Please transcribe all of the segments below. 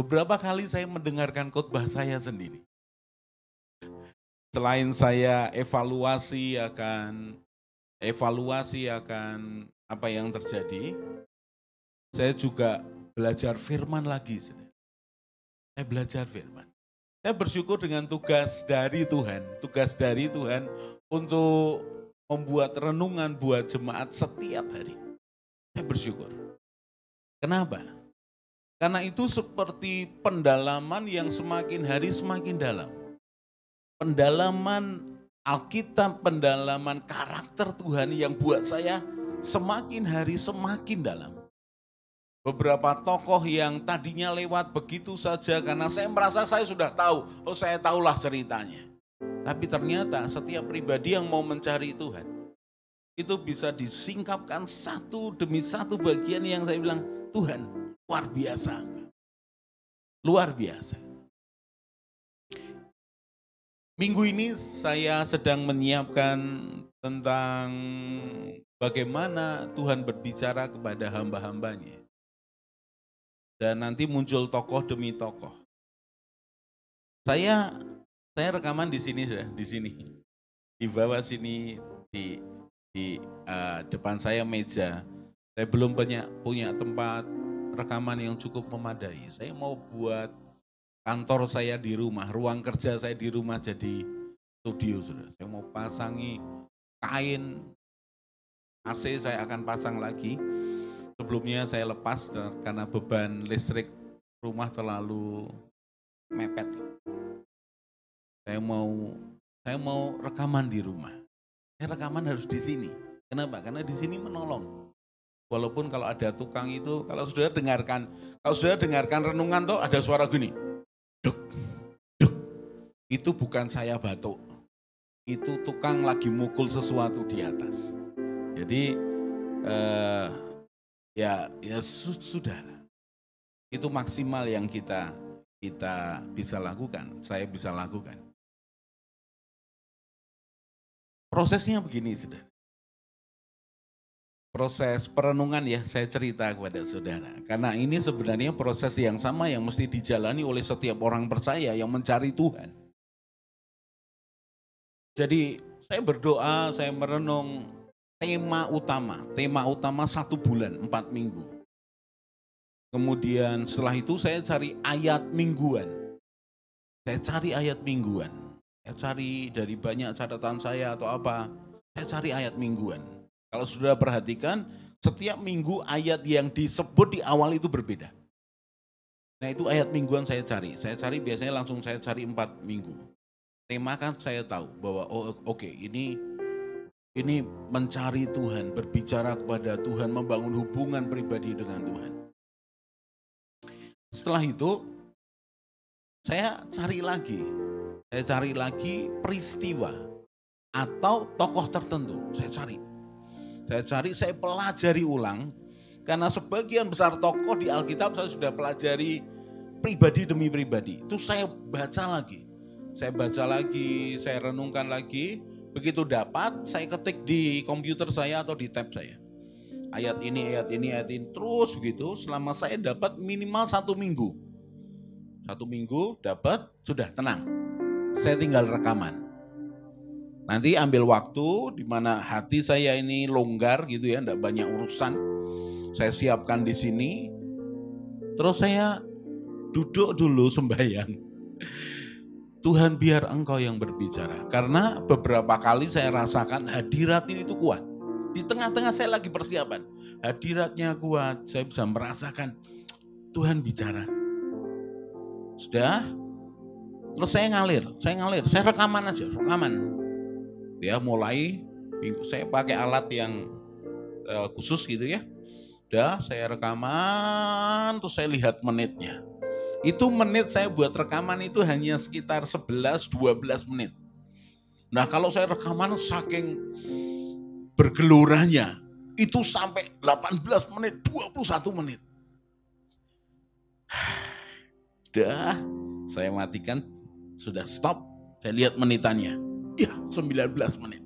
Beberapa kali saya mendengarkan khotbah saya sendiri. Selain saya evaluasi akan apa yang terjadi, saya juga belajar firman lagi. Saya belajar firman. Saya bersyukur dengan tugas dari Tuhan untuk membuat renungan buat jemaat setiap hari. Saya bersyukur. Kenapa? Karena itu seperti pendalaman yang semakin hari semakin dalam. Pendalaman Alkitab, pendalaman karakter Tuhan yang buat saya semakin hari semakin dalam. Beberapa tokoh yang tadinya lewat begitu saja karena saya merasa saya sudah tahu, saya tahulah ceritanya. Tapi ternyata setiap pribadi yang mau mencari Tuhan, itu bisa disingkapkan satu demi satu bagian yang saya bilang, Tuhan luar biasa. Luar biasa. Minggu ini saya sedang menyiapkan tentang bagaimana Tuhan berbicara kepada hamba-hambanya. Dan nanti muncul tokoh demi tokoh. Saya rekaman di sini, di bawah sini, di depan saya meja. Saya belum punya tempat rekaman yang cukup memadai. Saya mau buat kantor saya di rumah, ruang kerja saya di rumah jadi studio, saudara. Saya mau pasangi kain, AC saya akan pasang lagi. Sebelumnya saya lepas karena beban listrik rumah terlalu mepet. Saya mau rekaman di rumah. Saya rekaman harus di sini. Kenapa? Karena di sini menolong. Walaupun kalau ada tukang itu, kalau saudara dengarkan renungan tuh ada suara gini. Duk, duk. Itu bukan saya batuk. Itu tukang lagi mukul sesuatu di atas. Jadi ya sudah. Itu maksimal yang kita bisa lakukan, saya bisa lakukan. Prosesnya begini, saudara. Proses perenungan ya, saya cerita kepada saudara. Karena ini sebenarnya proses yang sama yang mesti dijalani oleh setiap orang percaya yang mencari Tuhan. Jadi saya berdoa, saya merenung tema utama 1 bulan, 4 minggu. Kemudian setelah itu saya cari ayat mingguan. Saya cari dari banyak catatan saya atau apa, saya cari ayat mingguan. Kalau sudah perhatikan, setiap minggu ayat yang disebut di awal itu berbeda. Nah itu ayat mingguan saya cari biasanya langsung saya cari 4 minggu. Tema kan saya tahu bahwa oke, ini mencari Tuhan, berbicara kepada Tuhan, membangun hubungan pribadi dengan Tuhan. Setelah itu, saya cari lagi peristiwa atau tokoh tertentu. Saya pelajari ulang, karena sebagian besar tokoh di Alkitab saya sudah pelajari pribadi demi pribadi. Itu saya baca lagi, saya renungkan lagi. Begitu dapat, saya ketik di komputer saya atau di tab saya. Ayat ini, terus begitu selama saya dapat minimal 1 minggu. 1 minggu dapat, sudah tenang. Saya tinggal rekaman. Nanti ambil waktu di mana hati saya ini longgar gitu ya, enggak banyak urusan. Saya siapkan di sini. Terus saya duduk dulu sembahyang. Tuhan biar Engkau yang berbicara. Karena beberapa kali saya rasakan hadiratnya itu kuat. Di tengah-tengah saya lagi persiapan. Hadiratnya kuat, saya bisa merasakan Tuhan bicara. Sudah, terus saya ngalir. Saya rekaman aja. Ya mulai, saya pakai alat yang khusus gitu ya. Udah, saya rekaman, terus saya lihat menitnya. Itu menit saya buat rekaman itu hanya sekitar 11-12 menit. Nah kalau saya rekaman saking bergeloranya, itu sampai 18 menit, 21 menit. Udah, saya matikan, sudah stop, saya lihat menitannya. Ya, 19 menit.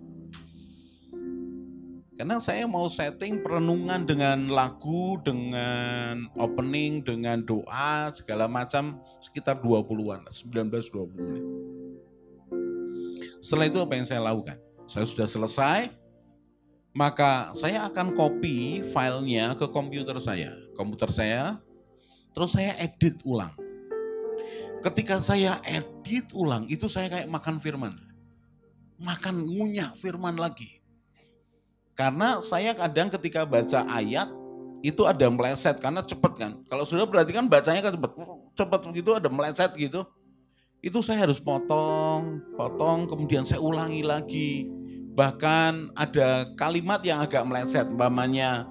Karena saya mau setting perenungan dengan lagu, dengan opening, dengan doa, segala macam sekitar 20-an, 19-20 menit. Setelah itu apa yang saya lakukan? Saya sudah selesai, maka saya akan copy filenya ke komputer saya. Terus saya edit ulang. Ketika saya edit ulang, itu saya kayak makan firman. Makan ngunyah firman lagi. Karena saya kadang ketika baca ayat, itu ada meleset, karena cepet kan. Kalau sudah berarti kan bacanya kan cepet begitu, ada meleset gitu. Itu saya harus potong, kemudian saya ulangi lagi. Bahkan ada kalimat yang agak meleset, umpamanya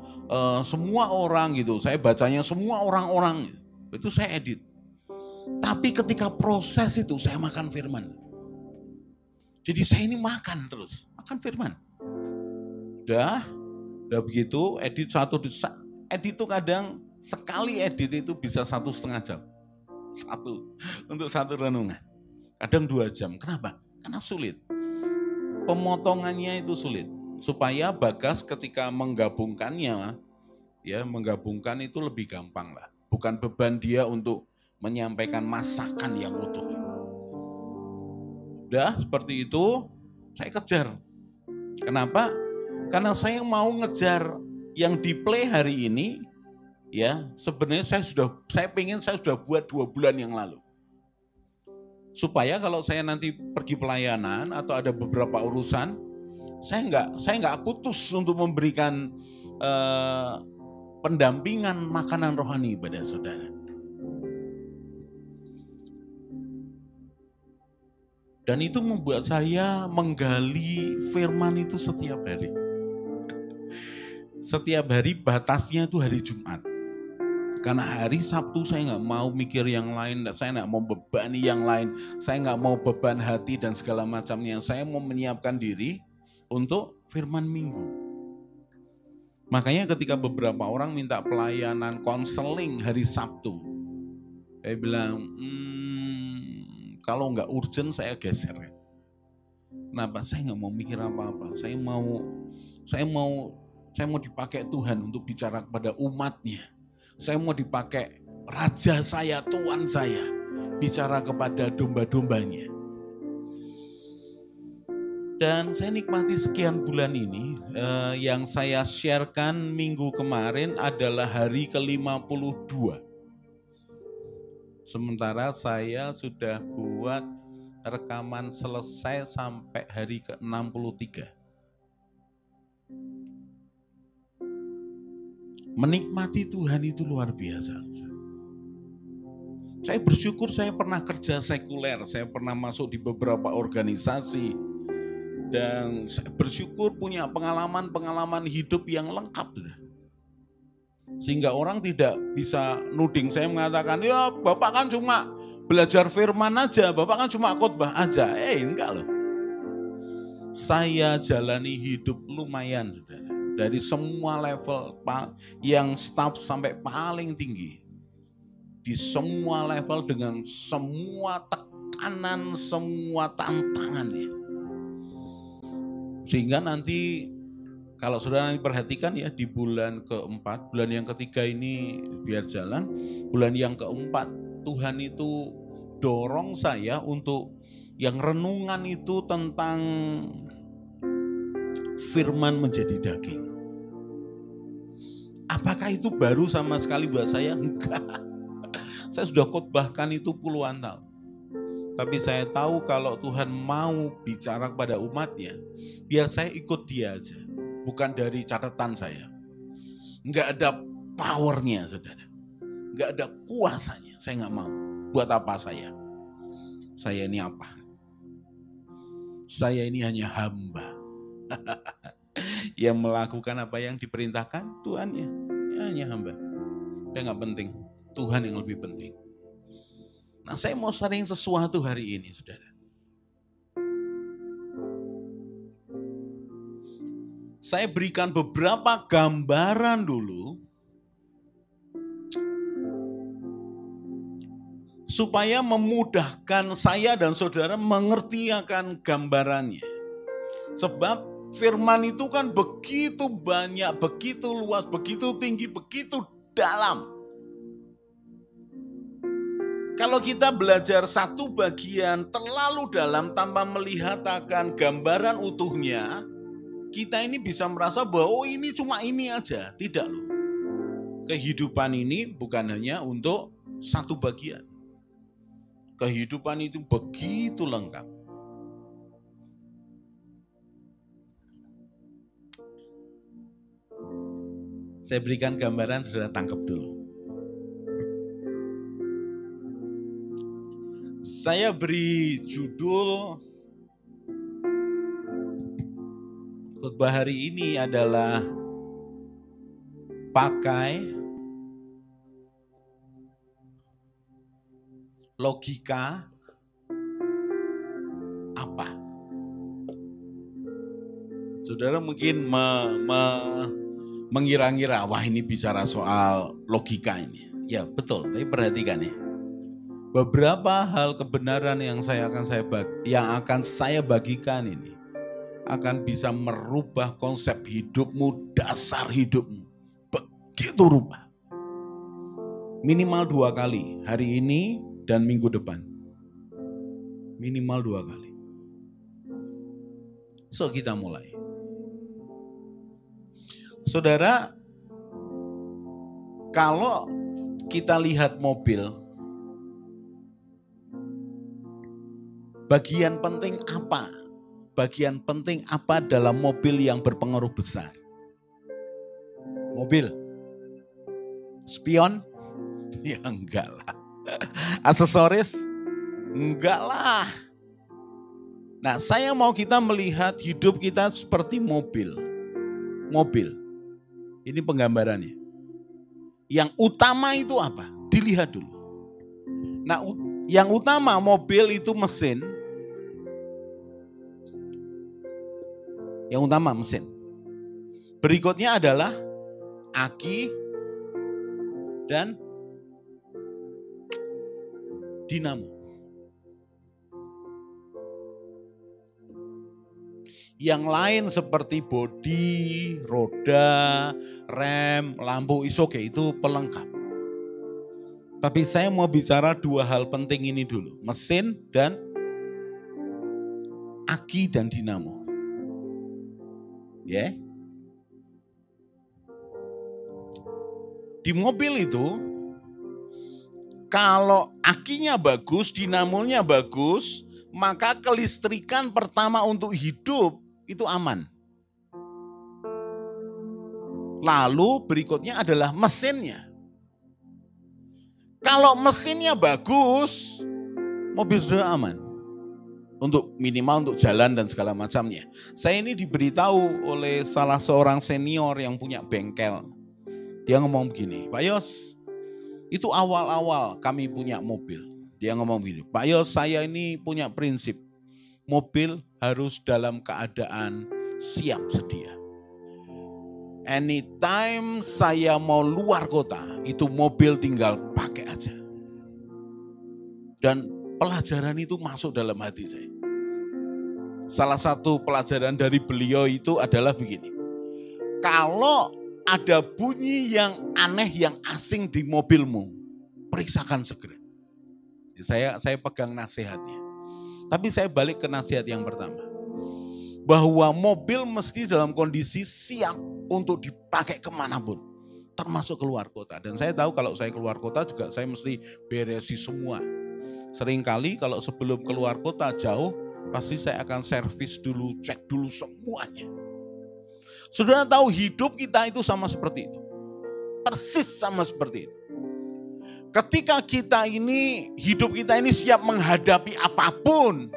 semua orang gitu, saya bacanya semua orang-orang, itu saya edit. Tapi ketika proses itu saya makan firman. Jadi saya ini makan terus, makan firman. Udah begitu, edit itu kadang sekali edit itu bisa 1,5 jam. Untuk satu renungan. Kadang 2 jam. Kenapa? Karena sulit. Pemotongannya itu sulit. Supaya Bagas ketika menggabungkannya, ya menggabungkan itu lebih gampang lah. Bukan beban dia untuk menyampaikan masakan yang utuh. Udah seperti itu, saya kejar. Kenapa? Karena saya mau ngejar yang di play hari ini, ya sebenarnya saya pengen saya sudah buat 2 bulan yang lalu. Supaya kalau saya nanti pergi pelayanan atau ada beberapa urusan, saya nggak putus untuk memberikan pendampingan makanan rohani pada saudara. Dan itu membuat saya menggali firman itu setiap hari. Setiap hari batasnya itu hari Jumat. Karena hari Sabtu saya nggak mau mikir yang lain, saya nggak mau bebani yang lain, saya nggak mau beban hati dan segala macamnya. Saya mau menyiapkan diri untuk firman Minggu. Makanya ketika beberapa orang minta pelayanan konseling hari Sabtu, saya bilang, kalau nggak urgent saya geser. Kenapa? Saya nggak mau mikir apa-apa. Saya mau dipakai Tuhan untuk bicara kepada umatnya. Saya mau dipakai Raja saya, Tuhan saya, bicara kepada domba-dombanya. Dan saya nikmati sekian bulan ini, yang saya sharekan minggu kemarin adalah hari ke-52. Sementara saya sudah buat rekaman selesai sampai hari ke-63. Menikmati Tuhan itu luar biasa. Saya bersyukur saya pernah kerja sekuler, saya pernah masuk di beberapa organisasi, dan saya bersyukur punya pengalaman hidup yang lengkap. Sehingga orang tidak bisa nuding saya mengatakan, ya Bapak kan cuma belajar firman aja, Bapak kan cuma khotbah aja. Enggak loh. Saya jalani hidup lumayan, saudara. Dari semua level, yang staff sampai paling tinggi. Di semua level dengan semua tekanan, semua tantangannya. Sehingga nanti, kalau saudara nanti perhatikan ya, di bulan keempat, bulan yang ketiga ini biar jalan, bulan yang keempat Tuhan itu dorong saya untuk yang renungan itu tentang firman menjadi daging. Apakah itu baru sama sekali buat saya? Enggak. Saya sudah khotbahkan itu puluhan tahun. Tapi saya tahu kalau Tuhan mau bicara kepada umatnya, biar saya ikut dia aja. Bukan dari catatan saya. Enggak ada powernya, saudara. Enggak ada kuasanya. Saya enggak mau. Buat apa saya? Saya ini apa? Saya ini hanya hamba. Yang melakukan apa yang diperintahkan Tuhan ya. Hanya hamba. Saya enggak penting. Tuhan yang lebih penting. Nah, saya mau sharing sesuatu hari ini, saudara. Saya berikan beberapa gambaran dulu supaya memudahkan saya dan saudara mengerti akan gambarannya. Sebab Firman itu kan begitu banyak, begitu luas, begitu tinggi, begitu dalam. Kalau kita belajar satu bagian terlalu dalam tanpa melihat akan gambaran utuhnya, kita ini bisa merasa bahwa oh ini cuma ini aja. Tidak loh. Kehidupan ini bukan hanya untuk satu bagian. Kehidupan itu begitu lengkap. Saya berikan gambaran, sudah tangkap dulu. Saya beri judul khotbah hari ini adalah pakai logika apa? Saudara mungkin mengira-ngira, wah ini bicara soal logika ini. Ya betul, tapi perhatikan ya. Beberapa hal kebenaran yang akan saya bagikan ini akan bisa merubah konsep hidupmu, dasar hidupmu. Begitu rubah. Minimal 2 kali, hari ini dan minggu depan. Minimal 2 kali. So kita mulai. Saudara, kalau kita lihat mobil, bagian penting apa? Bagian penting apa dalam mobil yang berpengaruh besar? Mobil? Spion? Ya enggak lah. Aksesoris? Enggak lah. Nah, saya mau kita melihat hidup kita seperti mobil. Mobil. Ini penggambarannya. Yang utama itu apa? Dilihat dulu. Nah, yang utama mobil itu mesin. Yang utama mesin. Berikutnya adalah aki dan dinamo. Yang lain seperti bodi, roda, rem, lampu, itu pelengkap. Tapi saya mau bicara 2 hal penting ini dulu. Mesin dan aki dan dinamo. Ya. Di mobil itu, kalau akinya bagus, dinamonya bagus, maka kelistrikan pertama untuk hidup itu aman. Lalu berikutnya adalah mesinnya. Kalau mesinnya bagus, mobil sudah aman. Untuk minimal untuk jalan dan segala macamnya. Saya ini diberitahu oleh salah seorang senior yang punya bengkel. Dia ngomong begini, Pak Yos, itu awal-awal kami punya mobil. Dia ngomong begini, Pak Yos, saya ini punya prinsip. Mobil harus dalam keadaan siap sedia. Anytime saya mau luar kota, itu mobil tinggal pakai aja. Dan pelajaran itu masuk dalam hati saya. Salah satu pelajaran dari beliau itu adalah begini. Kalau ada bunyi yang aneh, yang asing di mobilmu, periksakan segera. Saya pegang nasihatnya. Tapi saya balik ke nasihat yang pertama. Bahwa mobil mesti dalam kondisi siap untuk dipakai kemanapun. Termasuk keluar kota. Dan saya tahu kalau saya keluar kota juga saya mesti beresi semua. Seringkali kalau sebelum keluar kota jauh, pasti saya akan servis dulu, cek dulu semuanya. Saudara tahu hidup kita itu sama seperti itu. Persis sama seperti itu. Ketika kita ini, hidup kita ini siap menghadapi apapun,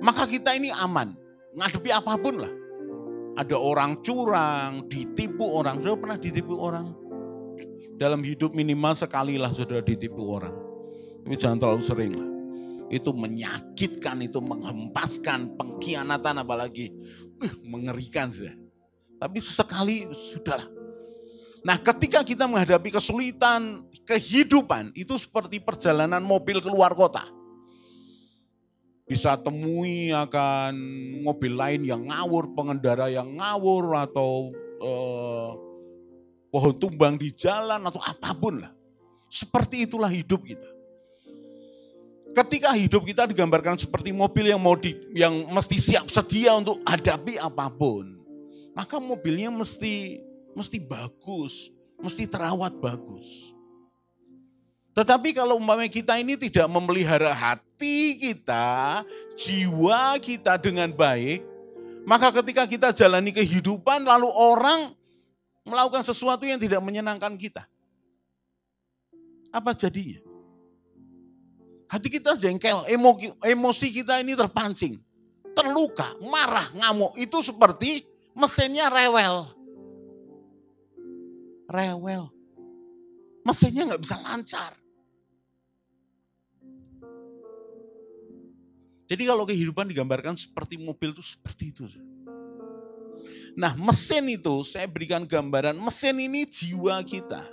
maka kita ini aman. Menghadapi apapun lah. Ada orang curang, ditipu orang. Saudara pernah ditipu orang? Dalam hidup minimal sekali lah saudara ditipu orang. Tapi jangan terlalu sering lah. Itu menyakitkan, itu menghempaskan, pengkhianatan apalagi. Mengerikan sudah. Tapi sesekali sudahlah. Nah ketika kita menghadapi kesulitan kehidupan, itu seperti perjalanan mobil keluar kota. bisa temui akan mobil lain yang ngawur, pengendara yang ngawur, atau pohon tumbang di jalan, atau apapun lah. Seperti itulah hidup kita. Ketika hidup kita digambarkan seperti mobil yang mesti siap sedia untuk hadapi apapun, maka mobilnya mesti bagus, mesti terawat bagus. Tetapi kalau umpamanya kita ini tidak memelihara hati kita, jiwa kita dengan baik, maka ketika kita jalani kehidupan lalu orang melakukan sesuatu yang tidak menyenangkan kita, apa jadinya? Hati kita jengkel, emosi kita ini terpancing, terluka, marah, ngamuk. Itu seperti mesinnya rewel. Mesinnya nggak bisa lancar. Jadi kalau kehidupan digambarkan seperti mobil itu seperti itu. Nah, mesin itu saya berikan gambaran, mesin ini jiwa kita.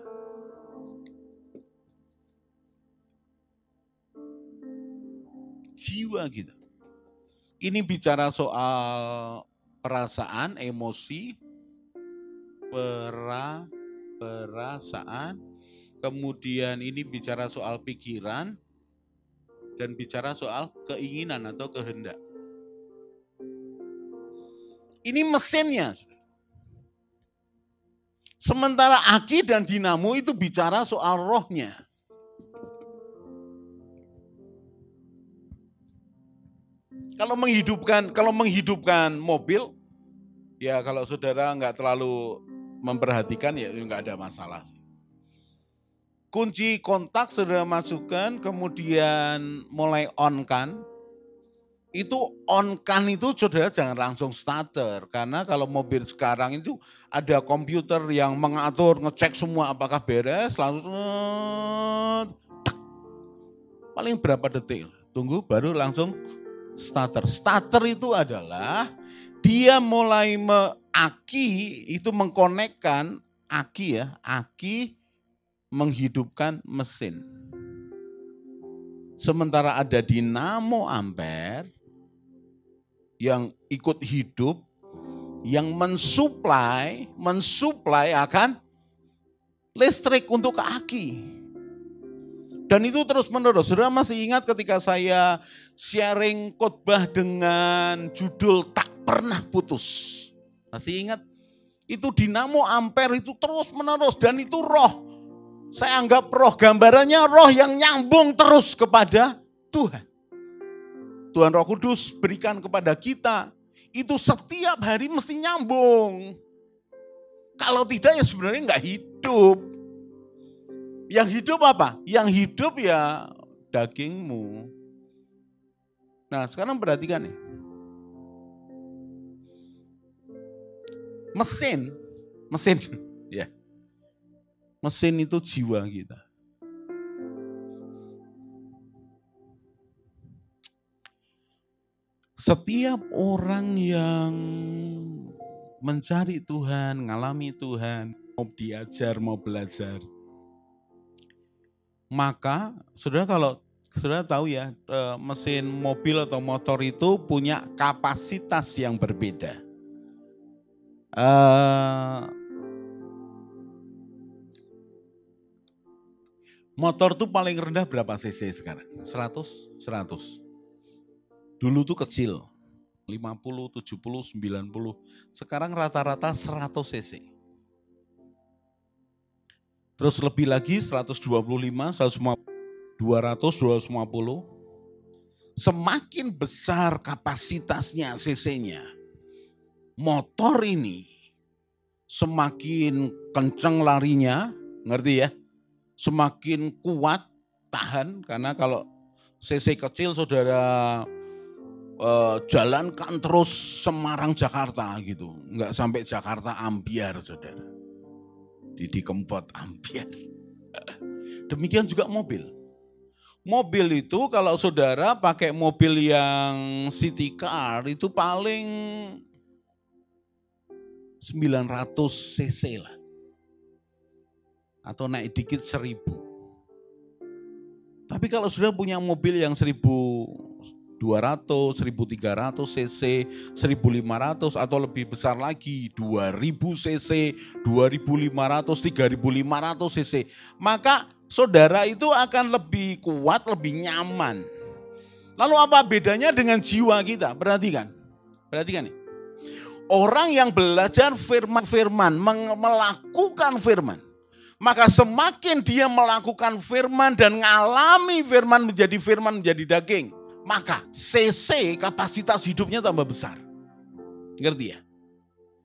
Jiwa kita. Ini bicara soal perasaan, emosi, perasaan, kemudian ini bicara soal pikiran, dan bicara soal keinginan atau kehendak. Ini mesinnya. Sementara aki dan dinamo itu bicara soal rohnya. Kalau menghidupkan mobil, ya kalau saudara nggak terlalu memperhatikan ya nggak ada masalah. Kunci kontak saudara masukkan, kemudian mulai on kan. Itu on kan itu saudara jangan langsung starter. Karena kalau mobil sekarang itu ada komputer yang mengatur, ngecek semua apakah beres, langsung paling berapa detik. Tunggu baru langsung starter. Starter itu adalah dia mulai aki itu mengkonekkan aki menghidupkan mesin. Sementara ada dinamo ampere yang ikut hidup, yang mensuplai akan listrik untuk ke aki. Dan itu terus menerus. Saudara masih ingat ketika saya sharing khotbah dengan judul Tak Pernah Putus. Masih ingat? Itu dinamo ampere itu terus menerus dan itu roh. Saya anggap roh, gambarannya roh yang nyambung terus kepada Tuhan. Tuhan Roh Kudus berikan kepada kita. Itu setiap hari mesti nyambung. Kalau tidak ya sebenarnya enggak hidup. Yang hidup apa? Yang hidup ya dagingmu. Nah sekarang perhatikan nih. Mesin ya. Mesin itu jiwa kita. Setiap orang yang mencari Tuhan, ngalami Tuhan, mau diajar, mau belajar, maka saudara tahu ya, mesin mobil atau motor itu punya kapasitas yang berbeda. Motor tuh paling rendah berapa cc sekarang? 100. Dulu tuh kecil, 50, 70, 90. Sekarang rata-rata 100 cc. Terus lebih lagi 125, 150, 200, 250. Semakin besar kapasitasnya cc-nya, motor ini semakin kencang larinya, ngerti ya? Semakin kuat tahan, karena kalau cc kecil saudara jalankan terus Semarang Jakarta gitu, nggak sampai Jakarta ambiar saudara, di Kempot ambiar. Demikian juga mobil. Mobil itu kalau saudara pakai mobil yang city car itu paling 900 cc lah. Atau naik dikit 1000. Tapi kalau sudah punya mobil yang 1000 1200, 1300 cc, 1500 atau lebih besar lagi 2000 cc, 2500, 3500 cc. Maka saudara itu akan lebih kuat, lebih nyaman. Lalu apa bedanya dengan jiwa kita? Perhatikan nih. Orang yang belajar firman, melakukan firman, maka semakin dia melakukan firman dan mengalami firman menjadi daging, maka CC kapasitas hidupnya tambah besar. Ngerti ya?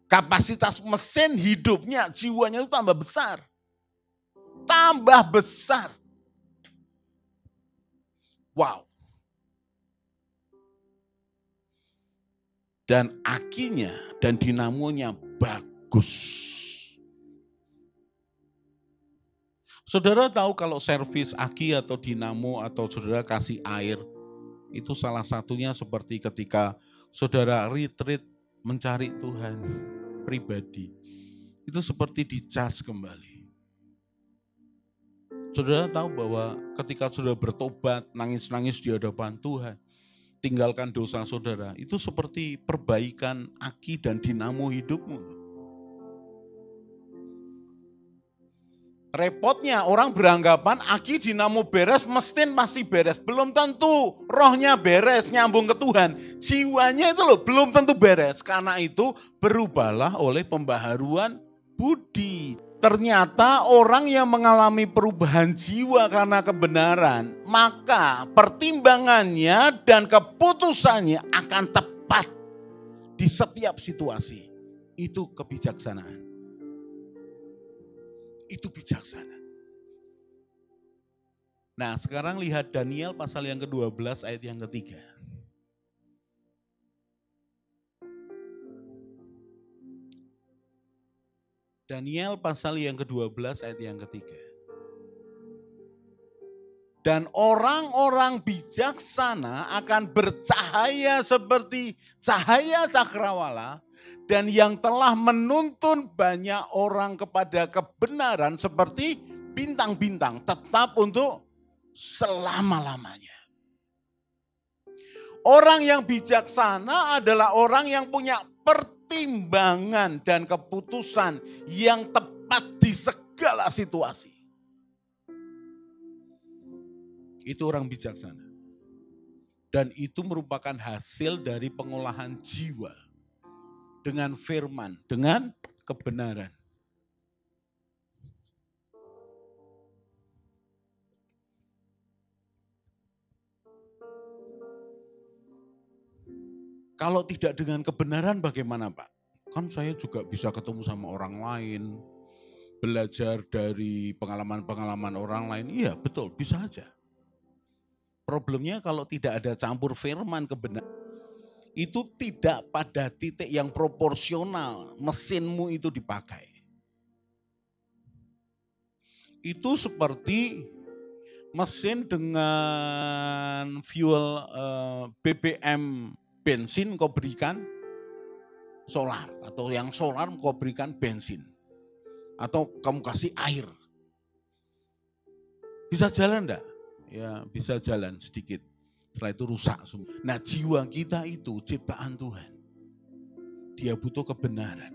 Kapasitas mesin hidupnya, jiwanya itu tambah besar. Tambah besar. Wow. Dan akinya dan dinamonya bagus. Saudara tahu kalau servis aki atau dinamo atau saudara kasih air, itu salah satunya seperti ketika saudara retreat mencari Tuhan pribadi. Itu seperti dicas kembali. Saudara tahu bahwa ketika saudara bertobat, nangis-nangis di hadapan Tuhan, tinggalkan dosa saudara, itu seperti perbaikan aki dan dinamo hidupmu. Repotnya orang beranggapan aki dinamo beres, mesin pasti beres. Belum tentu rohnya beres, nyambung ke Tuhan. Jiwanya itu loh belum tentu beres. Karena itu berubahlah oleh pembaharuan budi. Ternyata orang yang mengalami perubahan jiwa karena kebenaran, maka pertimbangannya dan keputusannya akan tepat di setiap situasi. Itu kebijaksanaan. Itu bijaksana. Nah, sekarang lihat Daniel pasal yang ke-12 ayat yang ketiga. Daniel pasal yang ke-12 ayat yang ketiga. Dan orang-orang bijaksana akan bercahaya seperti cahaya cakrawala, dan yang telah menuntun banyak orang kepada kebenaran seperti bintang-bintang, tetap untuk selama-lamanya. Orang yang bijaksana adalah orang yang punya pertimbangan dan keputusan yang tepat di segala situasi. Itu orang bijaksana. Dan itu merupakan hasil dari pengolahan jiwa dengan firman, dengan kebenaran. Kalau tidak dengan kebenaran bagaimana Pak? Kan saya juga bisa ketemu sama orang lain, belajar dari pengalaman-pengalaman orang lain. Iya betul, bisa aja. Problemnya kalau tidak ada campur firman kebenaran, itu tidak pada titik yang proporsional mesinmu itu dipakai. Itu seperti mesin dengan fuel BBM bensin kau berikan solar, atau yang solar kau berikan bensin, atau kamu kasih air. Bisa jalan enggak? Ya bisa jalan sedikit, setelah itu rusak semua. Nah jiwa kita itu ciptaan Tuhan, dia butuh kebenaran.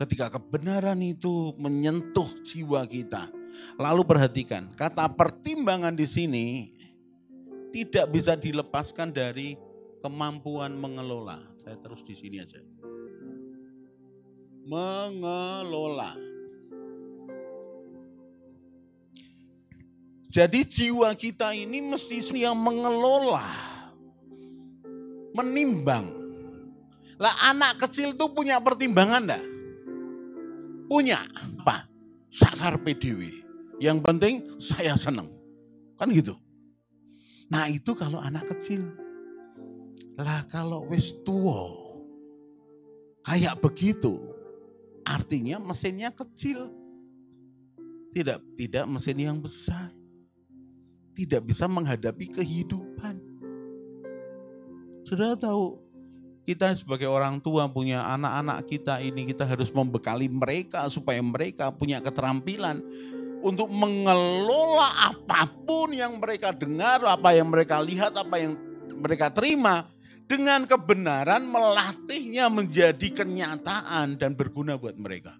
Ketika kebenaran itu menyentuh jiwa kita, lalu perhatikan kata pertimbangan di sini tidak bisa dilepaskan dari kemampuan mengelola. Saya terus di sini aja. Mengelola. Jadi jiwa kita ini mesti yang mengelola, menimbang. Lah anak kecil tuh punya pertimbangan enggak? Punya. Apa? Sakar PDW. Yang penting saya senang. Kan gitu. Nah itu kalau anak kecil. Lah kalau wis tua kayak begitu, artinya mesinnya kecil. Tidak mesin yang besar. Tidak bisa menghadapi kehidupan. Sudah tahu, kita sebagai orang tua punya anak-anak kita ini, kita harus membekali mereka supaya mereka punya keterampilan untuk mengelola apapun yang mereka dengar, apa yang mereka lihat, apa yang mereka terima dengan kebenaran, melatihnya menjadi kenyataan dan berguna buat mereka.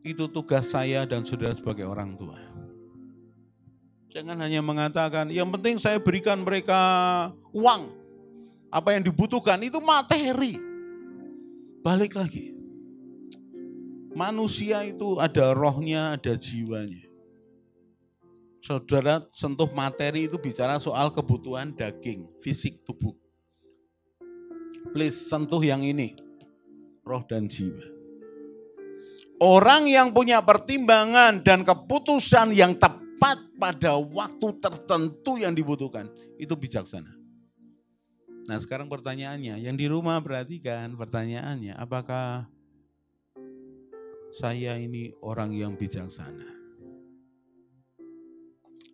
Itu tugas saya dan saudara sebagai orang tua. Jangan hanya mengatakan, yang penting saya berikan mereka uang. Apa yang dibutuhkan itu materi. Balik lagi. Manusia itu ada rohnya, ada jiwanya. Saudara sentuh materi itu bicara soal kebutuhan daging, fisik tubuh. Please sentuh yang ini, roh dan jiwa. Orang yang punya pertimbangan dan keputusan yang tepat pada waktu tertentu yang dibutuhkan, itu bijaksana. Nah sekarang pertanyaannya, yang di rumah perhatikan pertanyaannya, apakah saya ini orang yang bijaksana?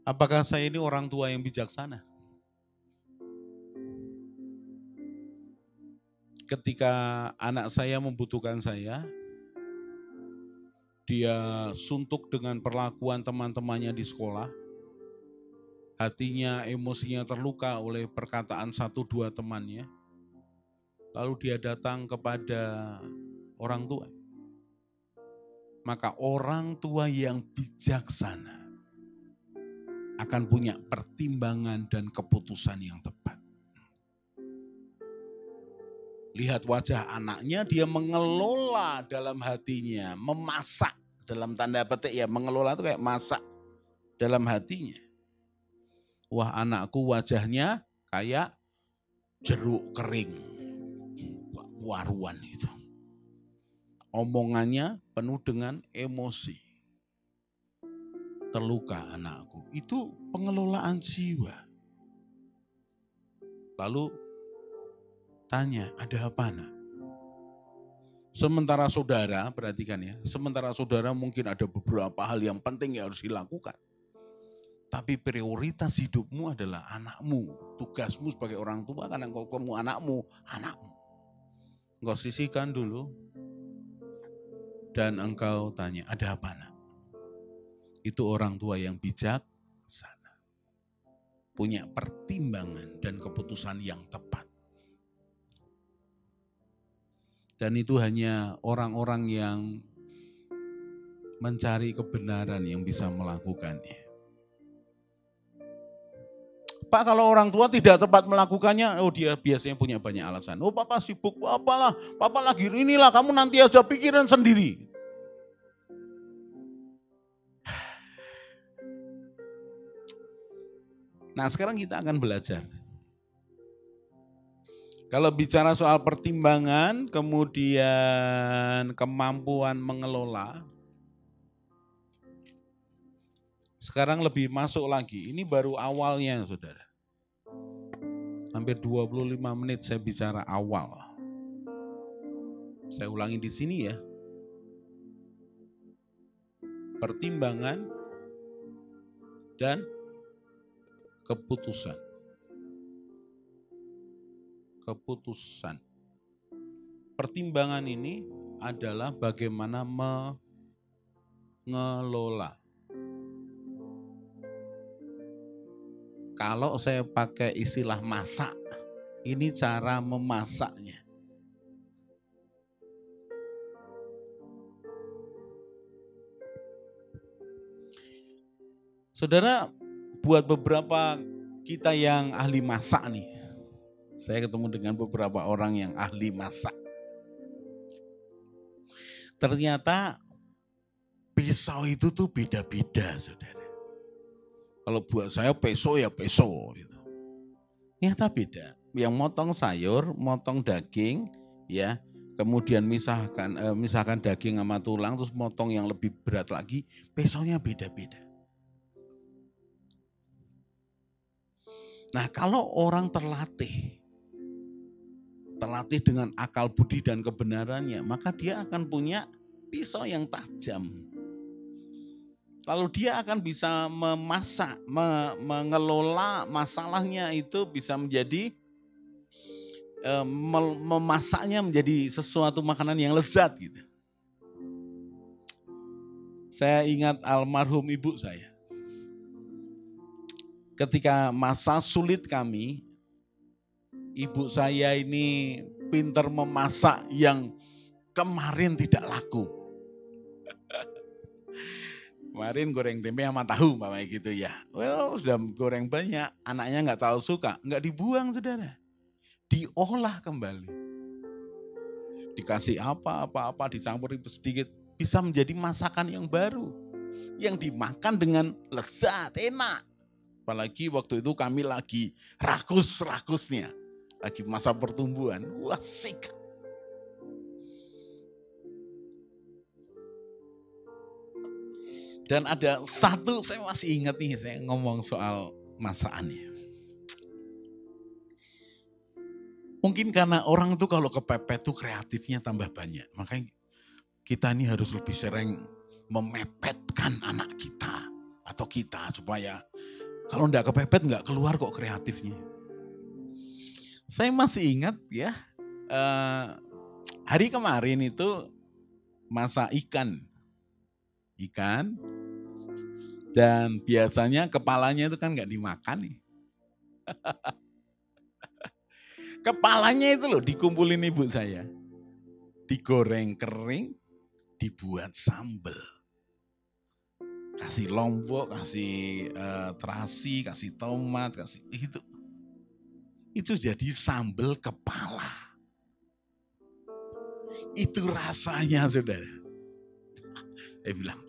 Apakah saya ini orang tua yang bijaksana? Ketika anak saya membutuhkan saya, dia suntuk dengan perlakuan teman-temannya di sekolah, hatinya, emosinya terluka oleh perkataan 1-2 temannya, lalu dia datang kepada orang tua. Maka orang tua yang bijaksana akan punya pertimbangan dan keputusan yang tepat. Lihat wajah anaknya, dia mengelola dalam hatinya, memasak dalam tanda petik ya, mengelola itu kayak masak dalam hatinya. Wah anakku wajahnya kayak jeruk kering, waruan itu. Omongannya penuh dengan emosi. Terluka anakku. Itu pengelolaan jiwa. Lalu tanya, ada apa nak? Sementara saudara, perhatikan ya, sementara saudara mungkin ada beberapa hal yang penting yang harus dilakukan. Tapi prioritas hidupmu adalah anakmu. Tugasmu sebagai orang tua kan engkau ketemu anakmu. Engkau sisihkan dulu. Dan engkau tanya, ada apa nak? Itu orang tua yang bijaksana. Punya pertimbangan dan keputusan yang tepat. Dan itu hanya orang-orang yang mencari kebenaran yang bisa melakukannya. Pak, kalau orang tua tidak tepat melakukannya, oh dia biasanya punya banyak alasan. Oh papa sibuk, apalah, papa lagi inilah, kamu nanti aja pikirin sendiri. Nah sekarang kita akan belajar. Kalau bicara soal pertimbangan, kemudian kemampuan mengelola, sekarang lebih masuk lagi, ini baru awalnya saudara. Hampir 25 menit saya bicara awal. Saya ulangi di sini ya. Pertimbangan dan keputusan. Keputusan. Pertimbangan ini adalah bagaimana mengelola. Kalau saya pakai istilah masak, ini cara memasaknya. Saudara, buat beberapa kita yang ahli masak nih, saya ketemu dengan beberapa orang yang ahli masak. Ternyata pisau itu tuh beda-beda, saudara. Kalau buat saya peso ya peso gitu. Ternyata beda. Yang motong sayur, motong daging, ya, kemudian misalkan daging sama tulang, terus motong yang lebih berat lagi, pesonya beda-beda. Nah kalau orang terlatih dengan akal budi dan kebenarannya, maka dia akan punya pisau yang tajam. Lalu dia akan bisa memasak, mengelola masalahnya itu bisa menjadi, memasaknya menjadi sesuatu makanan yang lezat gitu. Saya ingat almarhum ibu saya. Ketika masa sulit kami, ibu saya ini pinter memasak yang kemarin tidak laku. Kemarin goreng tempe sama tahu, Bapak gitu ya. Well, sudah goreng banyak, anaknya nggak tahu suka, nggak dibuang saudara. Diolah kembali. Dikasih apa, dicampur sedikit, bisa menjadi masakan yang baru. Yang dimakan dengan lezat, enak. Apalagi waktu itu kami lagi rakus-rakusnya. Lagi masa pertumbuhan, wah asik. Dan ada satu, saya masih ingat nih, saya ngomong soal masakannya. Mungkin karena orang tuh kalau kepepet tuh kreatifnya tambah banyak. Makanya kita ini harus lebih sering memepetkan anak kita atau kita supaya kalau enggak kepepet enggak keluar kok kreatifnya. Saya masih ingat ya, hari kemarin itu masak ikan. Dan biasanya kepalanya itu kan enggak dimakan nih. Kepalanya itu loh dikumpulin ibu saya. Digoreng kering, dibuat sambal. Kasih lombok, kasih terasi, kasih tomat, kasih itu. Itu jadi sambal kepala. Itu rasanya saudara. Saya bilang,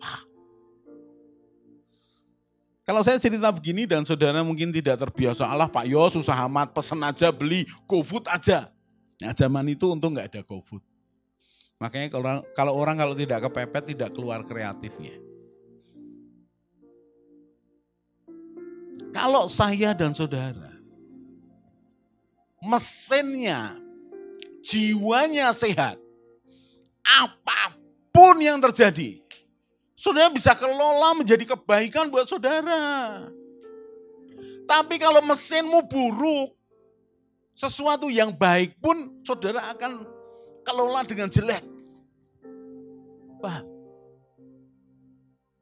kalau saya cerita begini dan saudara mungkin tidak terbiasa, Allah Pak Yo susah amat, pesen aja, beli, GoFood aja. Nah zaman itu untung gak ada GoFood. Makanya kalau orang tidak kepepet tidak keluar kreatifnya. Kalau saya dan saudara, mesinnya, jiwanya sehat, apapun yang terjadi, saudara bisa kelola menjadi kebaikan buat saudara. Tapi kalau mesinmu buruk, sesuatu yang baik pun saudara akan kelola dengan jelek. Paham?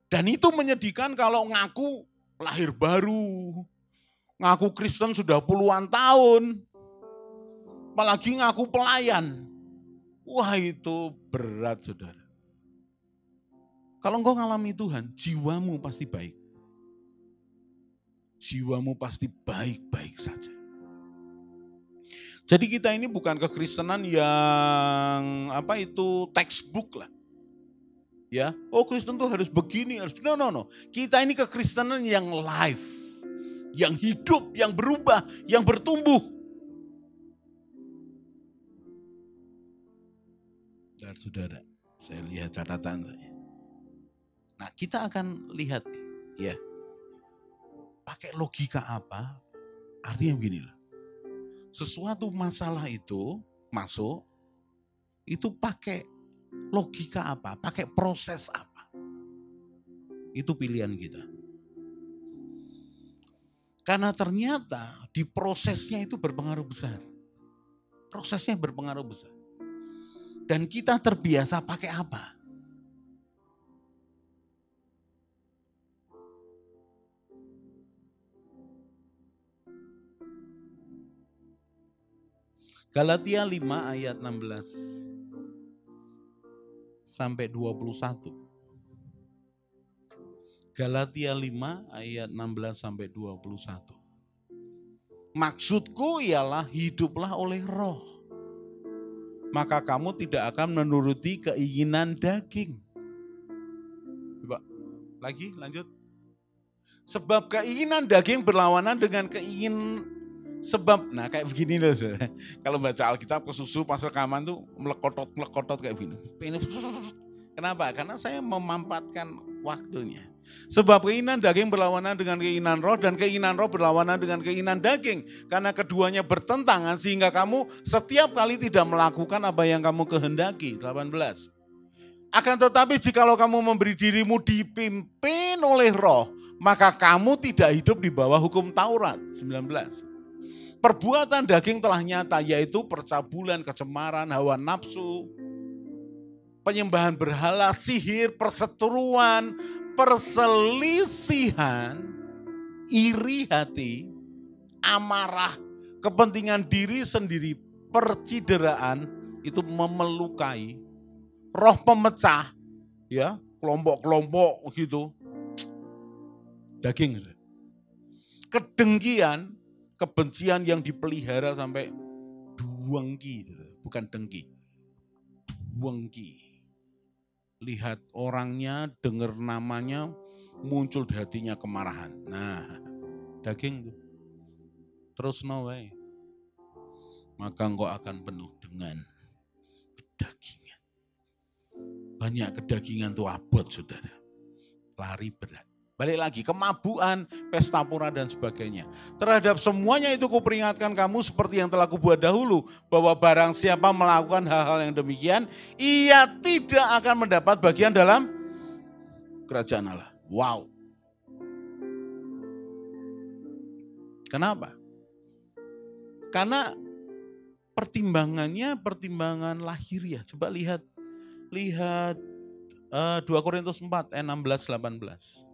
Dan itu menyedihkan kalau ngaku lahir baru, ngaku Kristen sudah puluhan tahun, apalagi ngaku pelayan. Wah itu berat saudara. Kalau engkau ngalami Tuhan, jiwamu pasti baik. Jiwamu pasti baik-baik saja. Jadi kita ini bukan kekristenan yang textbook lah. Ya, oh Kristen tuh harus begini, harus no. Kita ini kekristenan yang live, yang hidup, yang berubah, yang bertumbuh. Saudara, saya lihat catatan saya. Nah, kita akan lihat ya. Pakai logika apa? Artinya beginilah. Sesuatu masalah itu masuk, itu pakai logika apa? Pakai proses apa? Itu pilihan kita. Karena ternyata di prosesnya itu berpengaruh besar. Prosesnya berpengaruh besar. Dan kita terbiasa pakai apa? Galatia 5 ayat 16 sampai 21. Galatia 5 ayat 16 sampai 21. Maksudku ialah hiduplah oleh roh. Maka kamu tidak akan menuruti keinginan daging. Coba lagi lanjut. Sebab keinginan daging berlawanan dengan nah kayak begini loh saudara. Kalau baca Alkitab ke susu pas rekaman tuh melekotot kayak begini. Kenapa? Karena saya memampatkan waktunya. Sebab keinginan daging berlawanan dengan keinginan roh dan keinginan roh berlawanan dengan keinginan daging. Karena keduanya bertentangan sehingga kamu setiap kali tidak melakukan apa yang kamu kehendaki. 18. Akan tetapi jikalau kamu memberi dirimu dipimpin oleh roh, maka kamu tidak hidup di bawah hukum Taurat. 19. Perbuatan daging telah nyata, yaitu percabulan, kecemaran, hawa nafsu, penyembahan berhala, sihir, perseteruan, perselisihan, iri hati, amarah, kepentingan diri sendiri, percideraan itu memelukai, roh pemecah, ya, kelompok-kelompok gitu, daging. Kedengkian, kebencian yang dipelihara sampai duengki, bukan dengki, duengki. Lihat orangnya, dengar namanya, muncul di hatinya kemarahan. Nah, daging tuh. Terus no way. Maka engkau akan penuh dengan kedagingan. Banyak kedagingan tuh abot, saudara. Lari berat. Balik lagi, kemabuan, pesta pora dan sebagainya. Terhadap semuanya itu kuperingatkan kamu seperti yang telah kubuat dahulu. Bahwa barang siapa melakukan hal-hal yang demikian, ia tidak akan mendapat bagian dalam kerajaan Allah. Wow. Kenapa? Karena pertimbangannya pertimbangan lahiriah. Coba lihat 2 Korintus 4 ayat 16-18.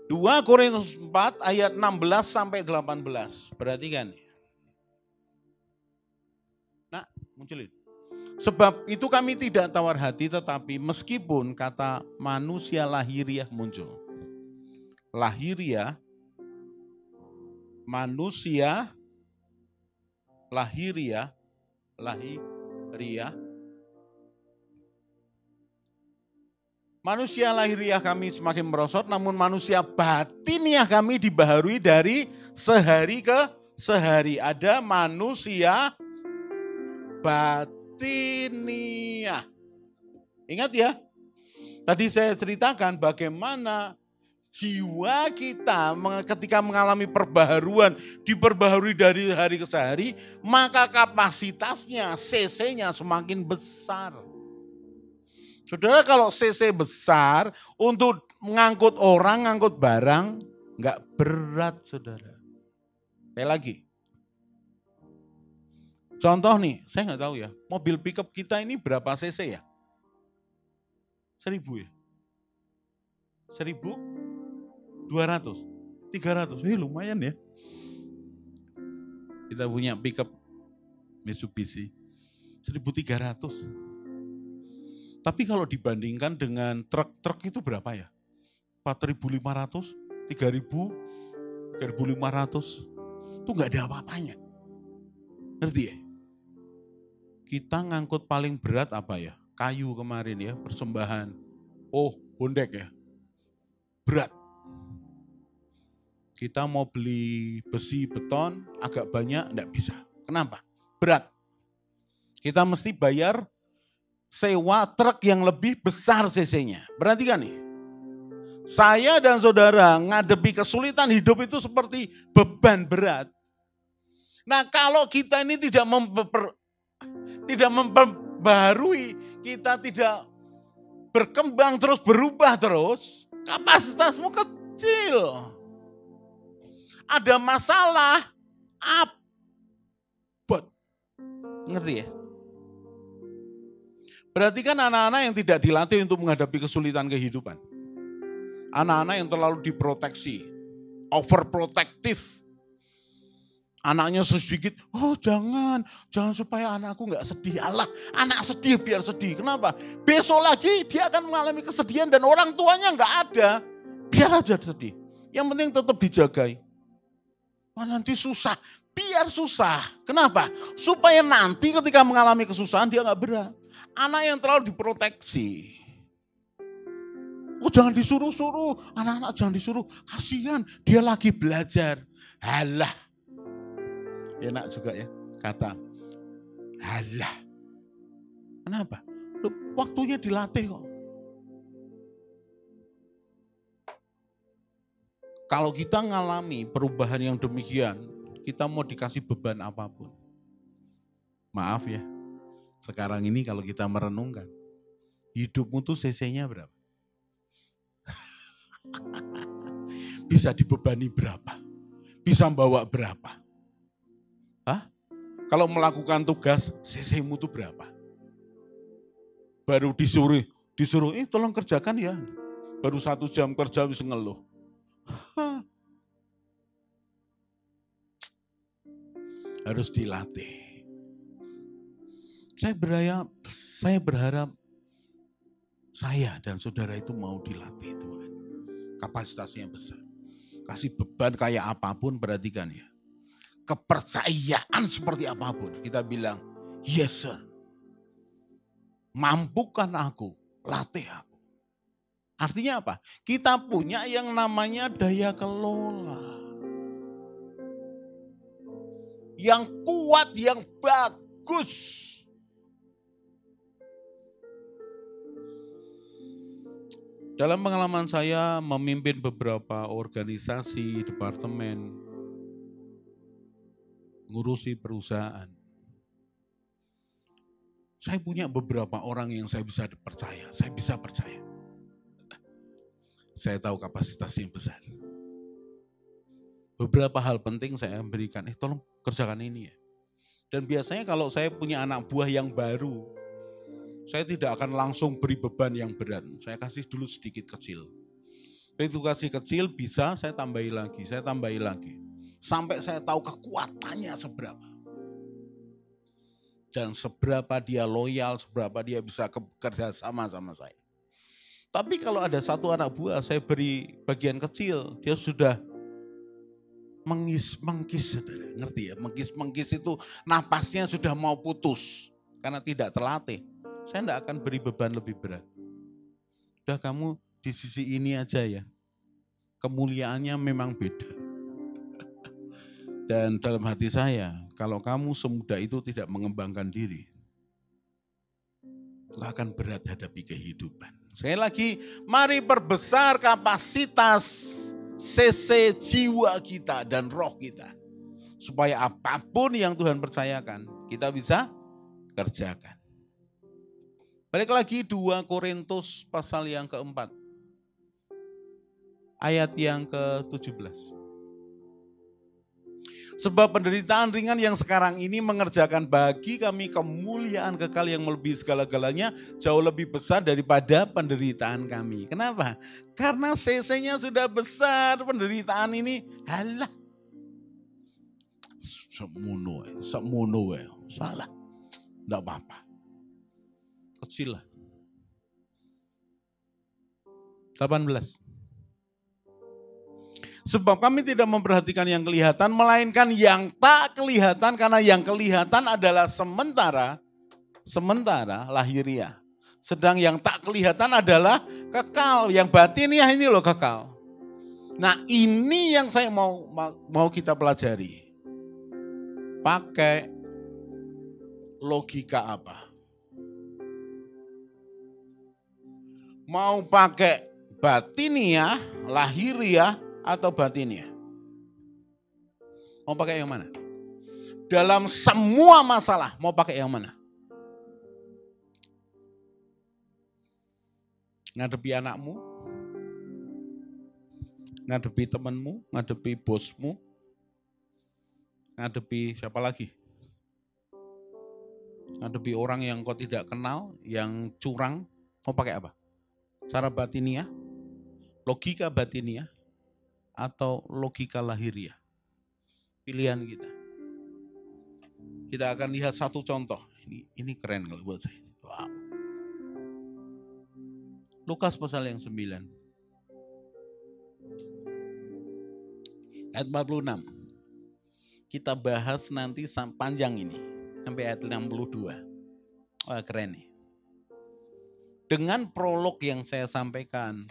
2 Korintus 4 ayat 16-18. Perhatikan. Nah, munculin. Sebab itu kami tidak tawar hati, tetapi meskipun kata manusia lahiriah muncul. Lahiriah, manusia, lahiriah. Manusia lahiriah kami semakin merosot, namun manusia batiniah kami dibaharui dari sehari ke sehari. Ada manusia batiniah. Ingat ya, tadi saya ceritakan bagaimana jiwa kita ketika mengalami perbaharuan, diperbaharui dari hari ke hari, maka kapasitasnya, cc-nya semakin besar. Saudara, kalau cc besar untuk mengangkut orang, ngangkut barang, enggak berat, saudara. Kayak lagi. Contoh nih, saya enggak tahu ya, mobil pickup kita ini berapa cc ya? 1000 ya? 1200, 300, lumayan ya. Kita punya pickup Mitsubishi 1300. Tapi kalau dibandingkan dengan truk-truk itu berapa ya? 4.500, 3.000, 3.500. Itu enggak ada apa-apanya. Ngerti ya? Kita ngangkut paling berat apa ya? Kayu kemarin ya, persembahan. Oh, bondek ya. Berat. Kita mau beli besi, beton, agak banyak, enggak bisa. Kenapa? Berat. Kita mesti bayar sewa truk yang lebih besar cc-nya. Perhatikan nih. Saya dan saudara ngadepi kesulitan hidup itu seperti beban berat. Nah, kalau kita ini tidak memperbaharui, kita tidak berkembang terus, berubah terus, kapasitasmu kecil. Ada masalah, abot. Ngerti ya? Berarti kan anak-anak yang tidak dilatih untuk menghadapi kesulitan kehidupan. Anak-anak yang terlalu diproteksi, overprotective. Anaknya sedikit, oh jangan supaya anakku gak sedih. Allah, anak sedih biar sedih. Kenapa? Besok lagi dia akan mengalami kesedihan dan orang tuanya gak ada. Biar aja sedih. Yang penting tetap dijagai. Wah, nanti susah, biar susah. Kenapa? Supaya nanti ketika mengalami kesusahan dia gak berat. Anak yang terlalu diproteksi. Oh jangan disuruh-suruh, anak-anak jangan disuruh. Kasihan, dia lagi belajar. Halah. Enak juga ya kata. Halah. Kenapa? Waktunya dilatih kok. Kalau kita ngalami perubahan yang demikian, kita mau dikasih beban apapun. Maaf ya. Sekarang ini kalau kita merenungkan, hidupmu tuh cc-nya berapa? Bisa dibebani berapa? Bisa membawa berapa? Hah? Kalau melakukan tugas, cc-mu tuh berapa? Baru disuruh, tolong kerjakan ya. Baru 1 jam kerja bisa ngeluh. harus dilatih. Saya berharap saya dan saudara itu mau dilatih Tuhan. Kapasitasnya besar. Kasih beban kayak apapun, perhatikan ya. Kepercayaan seperti apapun, kita bilang, yes sir. Mampukan aku, latih aku. Artinya apa? Kita punya yang namanya daya kelola. Yang kuat, yang bagus. Dalam pengalaman saya memimpin beberapa organisasi, departemen, ngurusi perusahaan. Saya punya beberapa orang yang saya bisa percaya, saya bisa percaya. Saya tahu kapasitasnya besar. Beberapa hal penting saya berikan, tolong kerjakan ini ya. Dan biasanya kalau saya punya anak buah yang baru, saya tidak akan langsung beri beban yang berat. Saya kasih dulu sedikit kecil. Begitu kasih kecil bisa saya tambahi lagi, sampai saya tahu kekuatannya seberapa. Dan seberapa dia loyal, seberapa dia bisa bekerja sama saya. Tapi kalau ada satu anak buah saya beri bagian kecil, dia sudah mengkis, saudara. Ngerti ya? Mengkis itu napasnya sudah mau putus karena tidak terlatih. Saya tidak akan beri beban lebih berat. Udah kamu di sisi ini aja ya. Kemuliaannya memang beda. Dan dalam hati saya, kalau kamu semudah itu tidak mengembangkan diri, itu akan berat hadapi kehidupan. Sekali lagi, mari perbesar kapasitas CC jiwa kita dan roh kita. Supaya apapun yang Tuhan percayakan, kita bisa kerjakan. Balik lagi 2 Korintus pasal yang keempat. Ayat yang ke-17. Sebab penderitaan ringan yang sekarang ini mengerjakan bagi kami kemuliaan kekal yang melebihi segala-galanya jauh lebih besar daripada penderitaan kami. Kenapa? Karena CC-nya sudah besar, penderitaan ini halah. Semono salah. Enggak apa-apa. Kecil lah. 18. Sebab kami tidak memperhatikan yang kelihatan, melainkan yang tak kelihatan, karena yang kelihatan adalah sementara lahiriah. Sedang yang tak kelihatan adalah kekal, yang batiniah ini loh kekal. Nah ini yang saya mau kita pelajari. Pakai logika apa? Mau pakai batiniah, lahiriah, atau batiniah? Mau pakai yang mana? Dalam semua masalah, mau pakai yang mana? Ngadepi anakmu, ngadepi temanmu, ngadepi bosmu, ngadepi siapa lagi? Ngadepi orang yang kau tidak kenal, yang curang, mau pakai apa? Cara batiniah, logika batiniah, atau logika lahiriah? Pilihan kita. Kita akan lihat satu contoh. Ini keren kalau buat saya. Wow. Lukas pasal yang 9. Ayat 46. Kita bahas nanti panjang ini. Sampai ayat 62. Wah keren nih. Dengan prolog yang saya sampaikan,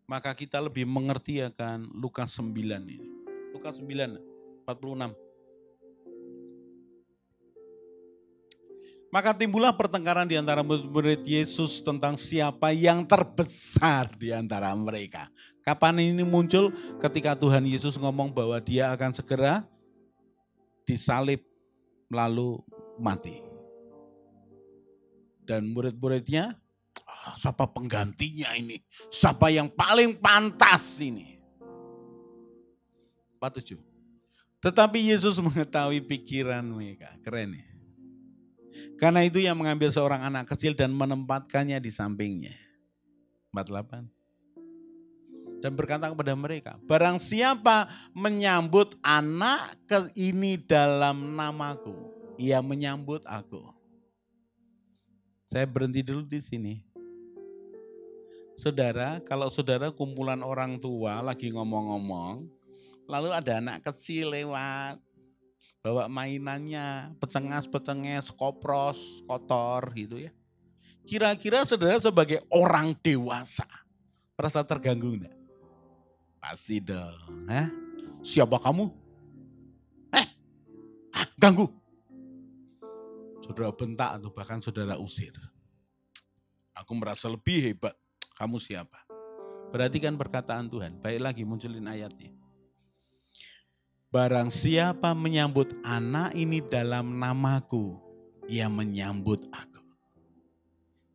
maka kita lebih mengerti akan Lukas 9 ini. Lukas 9, 46. Maka timbullah pertengkaran di antara murid Yesus tentang siapa yang terbesar di antara mereka. Kapan ini muncul? Ketika Tuhan Yesus ngomong bahwa dia akan segera disalib lalu mati. Dan murid-muridnya, siapa penggantinya ini? Siapa yang paling pantas ini? 47. Tetapi Yesus mengetahui pikiran mereka. Keren ya. Karena itu ia mengambil seorang anak kecil dan menempatkannya di sampingnya. 48. dan berkata kepada mereka, barang siapa menyambut anak ini dalam namaku, ia menyambut aku. Saya berhenti dulu di sini. Saudara, kalau saudara kumpulan orang tua lagi ngomong-ngomong, lalu ada anak kecil lewat, bawa mainannya, pecengas-pecenges, kopros, kotor gitu ya. Kira-kira saudara sebagai orang dewasa, merasa terganggu enggak? Pasti dong. Siapa kamu? Ganggu. Saudara bentak atau bahkan saudara usir. Aku merasa lebih hebat. Kamu siapa? Perhatikan perkataan Tuhan. Baik lagi munculin ayatnya. Barang siapa menyambut anak ini dalam namaku, ia menyambut aku.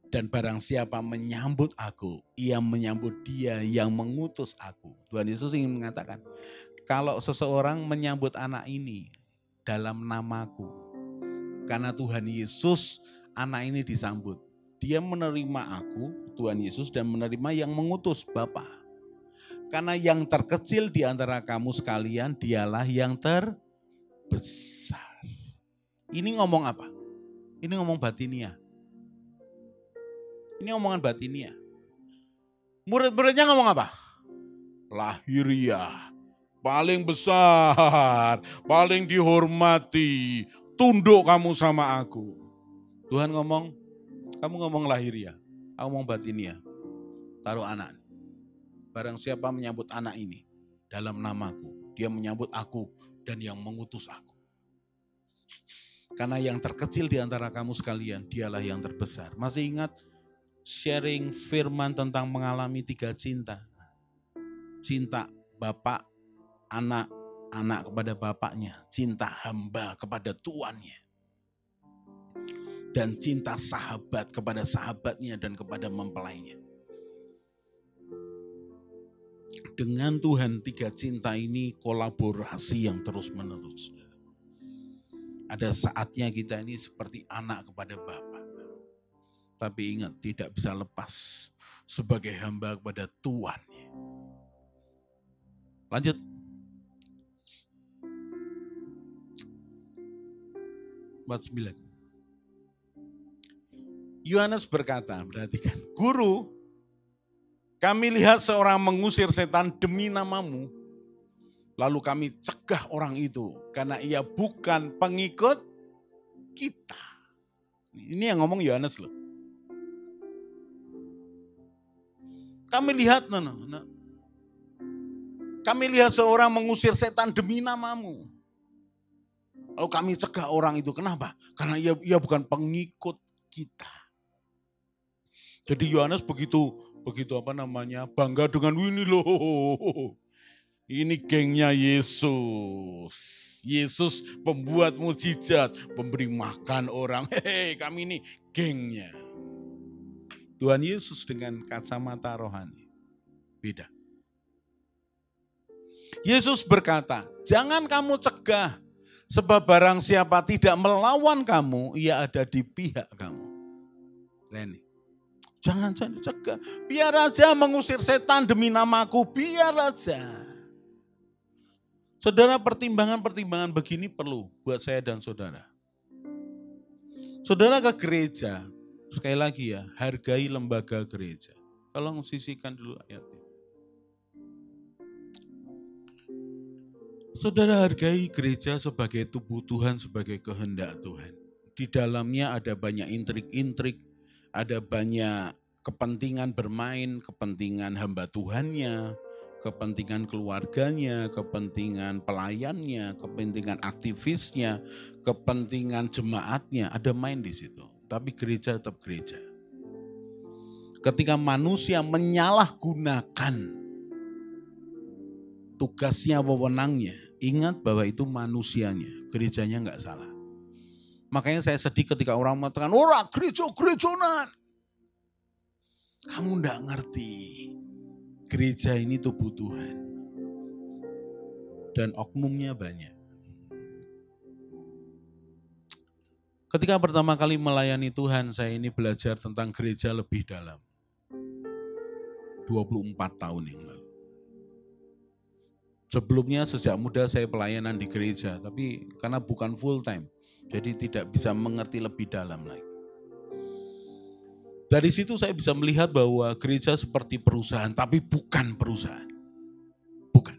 Dan barang siapa menyambut aku, ia menyambut dia yang mengutus aku. Tuhan Yesus ingin mengatakan, kalau seseorang menyambut anak ini dalam namaku, karena Tuhan Yesus anak ini disambut. Dia menerima aku, Tuhan Yesus, dan menerima yang mengutus Bapa. Karena yang terkecil di antara kamu sekalian, dialah yang terbesar. Ini ngomong apa? Ini ngomong batinia. Ini omongan batinia. Murid-muridnya ngomong apa? Lahiriah, paling besar, paling dihormati, tunduk kamu sama aku. Tuhan ngomong, kamu ngomong lahiriah, aku ngomong batinia. Taruh anak. Barang siapa menyambut anak ini dalam namaku, dia menyambut aku dan yang mengutus aku. Karena yang terkecil di antara kamu sekalian, dialah yang terbesar. Masih ingat sharing firman tentang mengalami 3 cinta. Cinta bapak, anak, anak kepada bapaknya. Cinta hamba kepada tuannya. Dan cinta sahabat kepada sahabatnya dan kepada mempelainya. Dengan Tuhan 3 cinta ini kolaborasi yang terus menerus. Ada saatnya kita ini seperti anak kepada Bapa. Tapi ingat, tidak bisa lepas sebagai hamba kepada tuannya. Lanjut. Ayat 9. Yohanes berkata, perhatikan, Guru, kami lihat seorang mengusir setan demi namamu. Lalu kami cegah orang itu karena ia bukan pengikut kita. Ini yang ngomong Yohanes loh. Kami lihat, kami lihat seorang mengusir setan demi namamu. Lalu kami cegah orang itu. Kenapa? Karena ia bukan pengikut kita. Jadi Yohanes begitu bangga dengan ini loh. Ini gengnya Yesus. Yesus pembuat mukjizat, pemberi makan orang. Hei, kami ini gengnya. Tuhan Yesus dengan kacamata rohani. Beda. Yesus berkata, jangan kamu cegah. Sebab barang siapa tidak melawan kamu, ia ada di pihak kamu. Reni. Jangan cegah. Biar aja mengusir setan demi namaku, biar aja. Saudara, pertimbangan-pertimbangan begini perlu buat saya dan saudara. Saudara ke gereja, sekali lagi ya, hargai lembaga gereja. Tolong sisihkan dulu ayatnya. Saudara hargai gereja sebagai tubuh Tuhan, sebagai kehendak Tuhan. Di dalamnya ada banyak intrik-intrik, ada banyak kepentingan bermain, kepentingan hamba Tuhannya, kepentingan keluarganya, kepentingan pelayannya, kepentingan aktivisnya, kepentingan jemaatnya, ada main di situ. Tapi gereja tetap gereja. Ketika manusia menyalahgunakan tugasnya, wewenangnya, ingat bahwa itu manusianya, gerejanya enggak salah. Makanya saya sedih ketika orang mengatakan, ora gereja-gerejonan. Kamu enggak ngerti. Gereja ini tubuh Tuhan. Dan oknumnya banyak. Ketika pertama kali melayani Tuhan, saya ini belajar tentang gereja lebih dalam. 24 tahun yang lalu. Sebelumnya sejak muda saya pelayanan di gereja, tapi karena bukan full time, jadi tidak bisa mengerti lebih dalam lagi. Dari situ saya bisa melihat bahwa gereja seperti perusahaan, tapi bukan perusahaan. Bukan.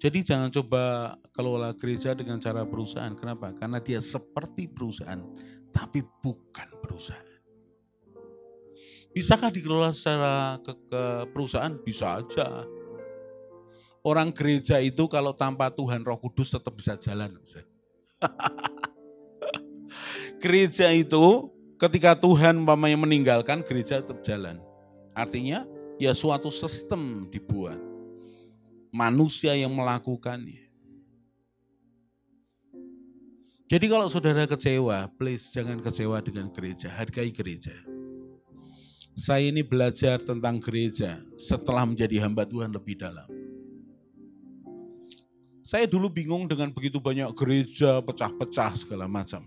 Jadi jangan coba kelola gereja dengan cara perusahaan. Kenapa? Karena dia seperti perusahaan, tapi bukan perusahaan. Bisakah dikelola secara ke perusahaan? Bisa aja. Orang gereja itu kalau tanpa Tuhan Roh Kudus tetap bisa jalan. Gereja itu ketika Tuhan umpamanya meninggalkan, gereja tetap jalan. Artinya ya suatu sistem dibuat. Manusia yang melakukannya. Jadi kalau saudara kecewa, please jangan kecewa dengan gereja, hargai gereja. Saya ini belajar tentang gereja setelah menjadi hamba Tuhan lebih dalam. Saya dulu bingung dengan begitu banyak gereja pecah-pecah segala macam.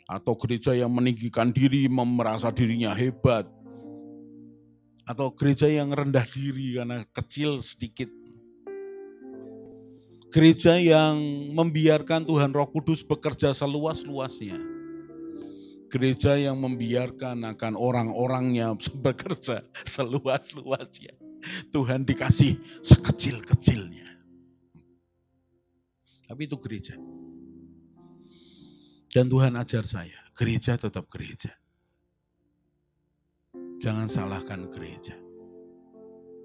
Atau gereja yang meninggikan diri, merasa dirinya hebat. Atau gereja yang rendah diri karena kecil sedikit. Gereja yang membiarkan Tuhan Roh Kudus bekerja seluas-luasnya. Gereja yang membiarkan akan orang-orangnya bekerja seluas-luasnya. Tuhan dikasih sekecil-kecilnya. Tapi itu gereja. Dan Tuhan ajar saya, gereja tetap gereja. Jangan salahkan gereja.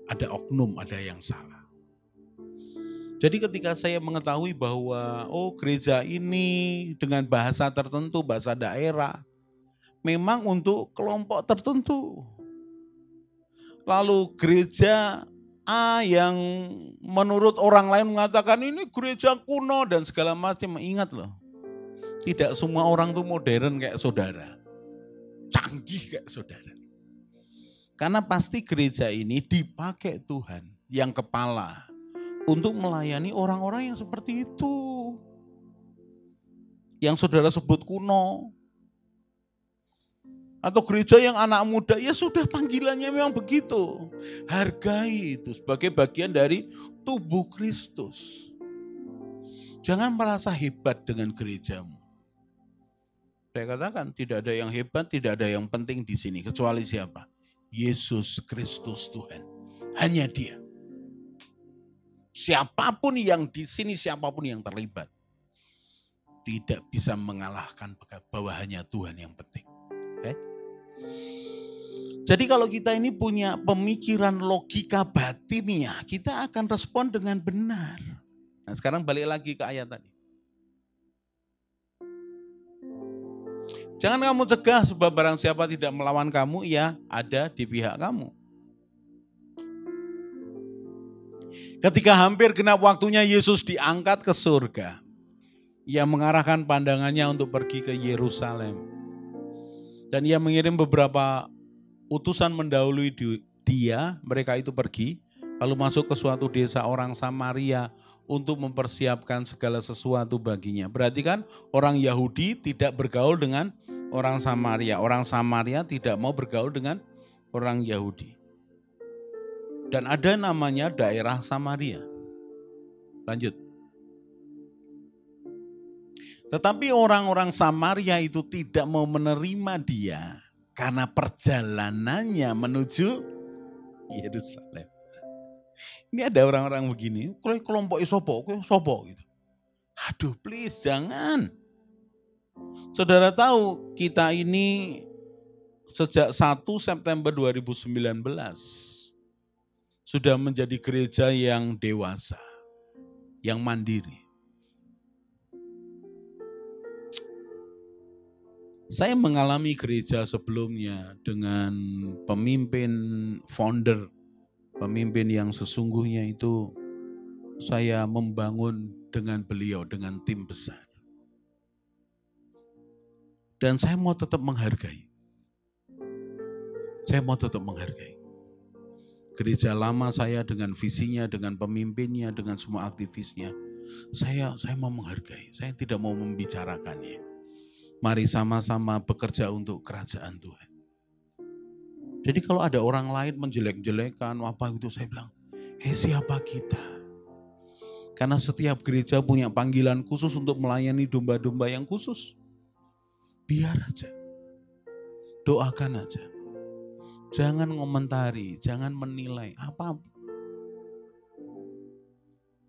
Ada oknum, ada yang salah. Jadi ketika saya mengetahui bahwa gereja ini dengan bahasa tertentu, bahasa daerah, memang untuk kelompok tertentu. Lalu gereja A yang menurut orang lain mengatakan ini gereja kuno dan segala macam. Ingat loh, tidak semua orang tuh modern kayak saudara. Canggih kayak saudara. Karena pasti gereja ini dipakai Tuhan yang kepala untuk melayani orang-orang yang seperti itu. Yang saudara sebut kuno. Atau gereja yang anak muda, ya sudah panggilannya memang begitu. Hargai itu sebagai bagian dari tubuh Kristus. Jangan merasa hebat dengan gerejamu. Saya katakan tidak ada yang hebat, tidak ada yang penting di sini. Kecuali siapa? Yesus Kristus Tuhan. Hanya Dia. Siapapun yang di sini, siapapun yang terlibat. Tidak bisa mengalahkan bahwa hanya Tuhan yang penting. Okay? Jadi kalau kita ini punya pemikiran logika batiniah, kita akan respon dengan benar. Nah sekarang balik lagi ke ayat tadi. Jangan kamu cegah sebab barang siapa tidak melawan kamu, ia ada di pihak kamu. Ketika hampir genap waktunya Yesus diangkat ke surga, ia mengarahkan pandangannya untuk pergi ke Yerusalem. Dan ia mengirim beberapa utusan mendahului dia, mereka itu pergi, lalu masuk ke suatu desa orang Samaria untuk mempersiapkan segala sesuatu baginya. Berarti kan orang Yahudi tidak bergaul dengan orang Samaria. Orang Samaria tidak mau bergaul dengan orang Yahudi. Dan ada namanya daerah Samaria. Lanjut. Tetapi orang-orang Samaria itu tidak mau menerima dia karena perjalanannya menuju Yerusalem. Ini ada orang-orang begini, kelompok sopo gitu. Aduh please jangan. Saudara tahu kita ini sejak 1 September 2019 sudah menjadi gereja yang dewasa, yang mandiri. Saya mengalami gereja sebelumnya dengan pemimpin founder, pemimpin yang sesungguhnya itu saya membangun dengan beliau, dengan tim besar. Dan saya mau tetap menghargai. Saya mau tetap menghargai. Gereja lama saya dengan visinya, dengan pemimpinnya, dengan semua aktivisnya. Saya mau menghargai, saya tidak mau membicarakannya. Mari sama-sama bekerja untuk kerajaan Tuhan. Jadi kalau ada orang lain menjelek-jelekan apa itu, saya bilang, siapa kita? Karena setiap gereja punya panggilan khusus untuk melayani domba-domba yang khusus. Biar aja. Doakan aja. Jangan ngomentari, jangan menilai apa.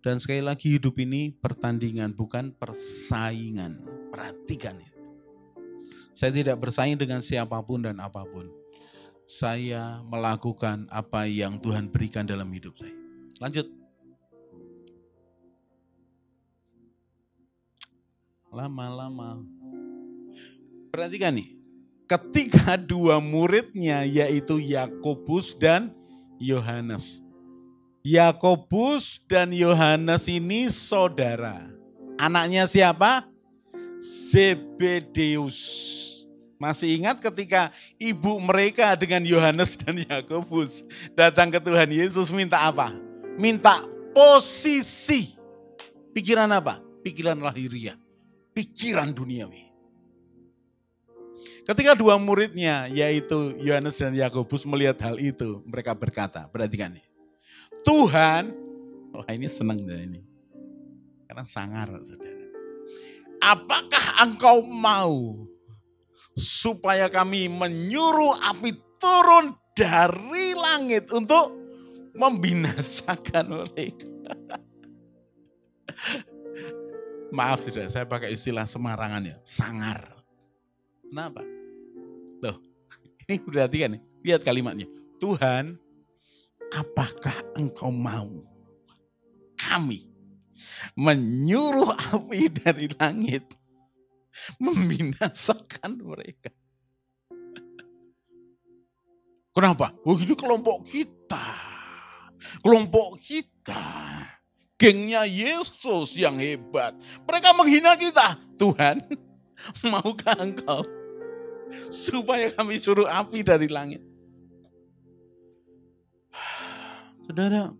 Dan sekali lagi hidup ini pertandingan, bukan persaingan. Perhatikan itu. Saya tidak bersaing dengan siapapun dan apapun. Saya melakukan apa yang Tuhan berikan dalam hidup saya. Lanjut. Lama-lama. Perhatikan nih. Ketika dua muridnya yaitu Yakobus dan Yohanes. Yakobus dan Yohanes ini saudara. Anaknya siapa? Zebedeus. Masih ingat ketika ibu mereka dengan Yohanes dan Yakobus datang ke Tuhan Yesus minta apa? Minta posisi. Pikiran apa? Pikiran lahiriah. Pikiran duniawi. Ketika dua muridnya yaitu Yohanes dan Yakobus melihat hal itu, mereka berkata, perhatikan nih. Tuhan, wah ini senang ini. Karena sangar, saudara. Apakah engkau mau supaya kami menyuruh api turun dari langit untuk membinasakan mereka? Maaf saudara, saya pakai istilah semarangan ya, sangar. Kenapa? Loh, ini perhatikan nih, lihat kalimatnya. Tuhan, apakah engkau mau kami menyuruh api dari langit membinasakan mereka? Kenapa? Oh ini kelompok kita. Kelompok kita. Gengnya Yesus yang hebat. Mereka menghina kita. Tuhan, maukah engkau supaya kami suruh api dari langit? Saudara,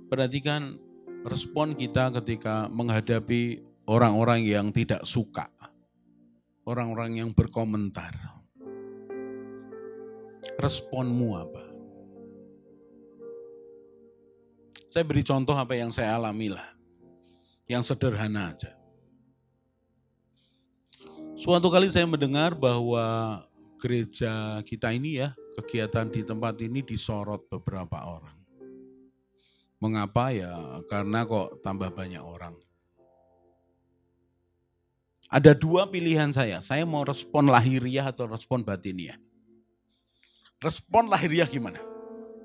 perhatikan respon kita ketika menghadapi orang-orang yang tidak suka. Orang-orang yang berkomentar. Responmu apa? Saya beri contoh apa yang saya alami lah. Yang sederhana aja. Suatu kali saya mendengar bahwa gereja kita ini ya, kegiatan di tempat ini disorot beberapa orang. Mengapa ya? Karena kok tambah banyak orang. Ada dua pilihan saya mau respon lahiriah atau respon batiniah. Respon lahiriah gimana?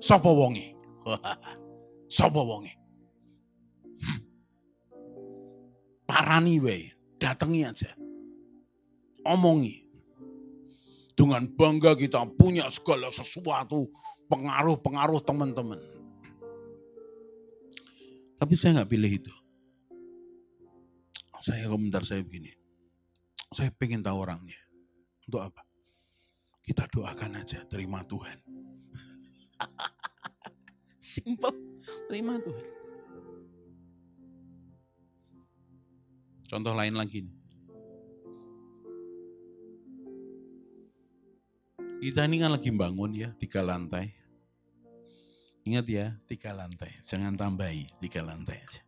Sopo wonge? Sopo wonge? Parani we, datangi aja. Omongi. Dengan bangga kita punya segala sesuatu, pengaruh-pengaruh teman-teman. Tapi saya nggak pilih itu. Saya komentar saya begini. Saya pengen tahu orangnya. Untuk apa? Kita doakan aja, terima Tuhan. Simple, terima Tuhan. Contoh lain lagi nih. Kita ini kan lagi bangun ya, 3 lantai. Ingat ya, 3 lantai. Jangan tambahi 3 lantai aja.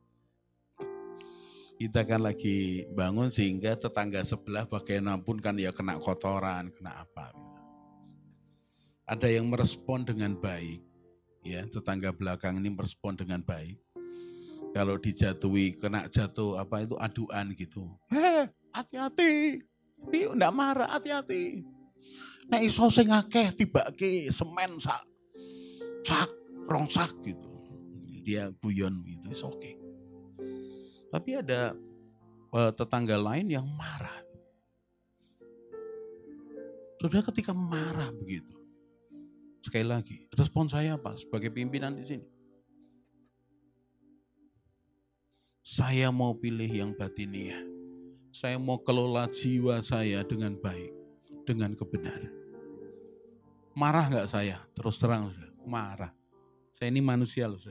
Kita kan lagi bangun sehingga tetangga sebelah bagaimanapun kan ya kena kotoran, kena apa. Ada yang merespon dengan baik. Ya, tetangga belakang ini merespon dengan baik. Kalau dijatuhi, kena jatuh apa itu aduan gitu. Hati-hati. Tapi enggak marah, hati-hati. Nek iso sing akeh tibake semen sak rongsak gitu. Dia guyon gitu, it's okay. Tapi ada tetangga lain yang marah. Saudara ketika marah begitu. Sekali lagi, respon saya apa sebagai pimpinan di sini? Saya mau pilih yang batiniah. Saya mau kelola jiwa saya dengan baik, dengan kebenaran. Marah nggak saya? Terus terang, marah. Saya ini manusia loh.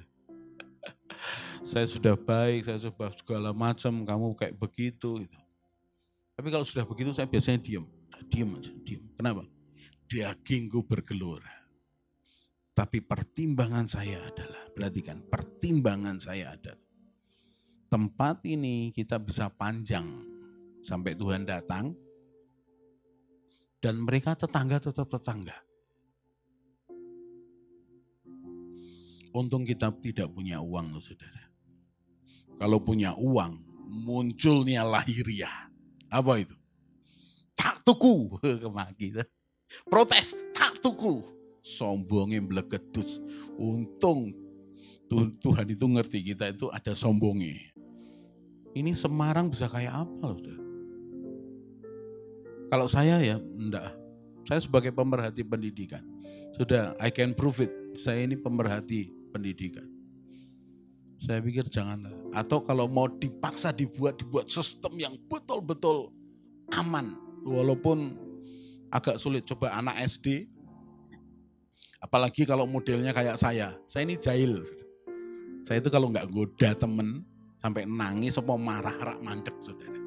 Saya sudah baik, saya sudah segala macam, kamu kayak begitu. Gitu. Tapi kalau sudah begitu saya biasanya diam aja, diam. Kenapa? Dagingku bergelora. Tetapi pertimbangan saya adalah, perhatikan, pertimbangan saya adalah tempat ini kita bisa panjang sampai Tuhan datang dan mereka tetangga tetap tetangga. Untung kita tidak punya uang loh saudara. Kalau punya uang, munculnya lahiriah. Apa itu? Tak tuku. Kemaki. Protes, tak tuku. Sombongnya melegetus. Untung Tuhan itu ngerti kita itu ada sombongnya. Ini Semarang bisa kayak apa loh saudara? Kalau saya ya enggak. Saya sebagai pemerhati pendidikan. Sudah, I can prove it. Saya ini pemerhati pendidikan. Saya pikir janganlah. Atau kalau mau dipaksa dibuat sistem yang betul-betul aman. Walaupun agak sulit. Coba anak SD. Apalagi kalau modelnya kayak saya. Saya ini jahil. Saya itu kalau nggak goda temen. Sampai nangis apa marah rak mandek saudara.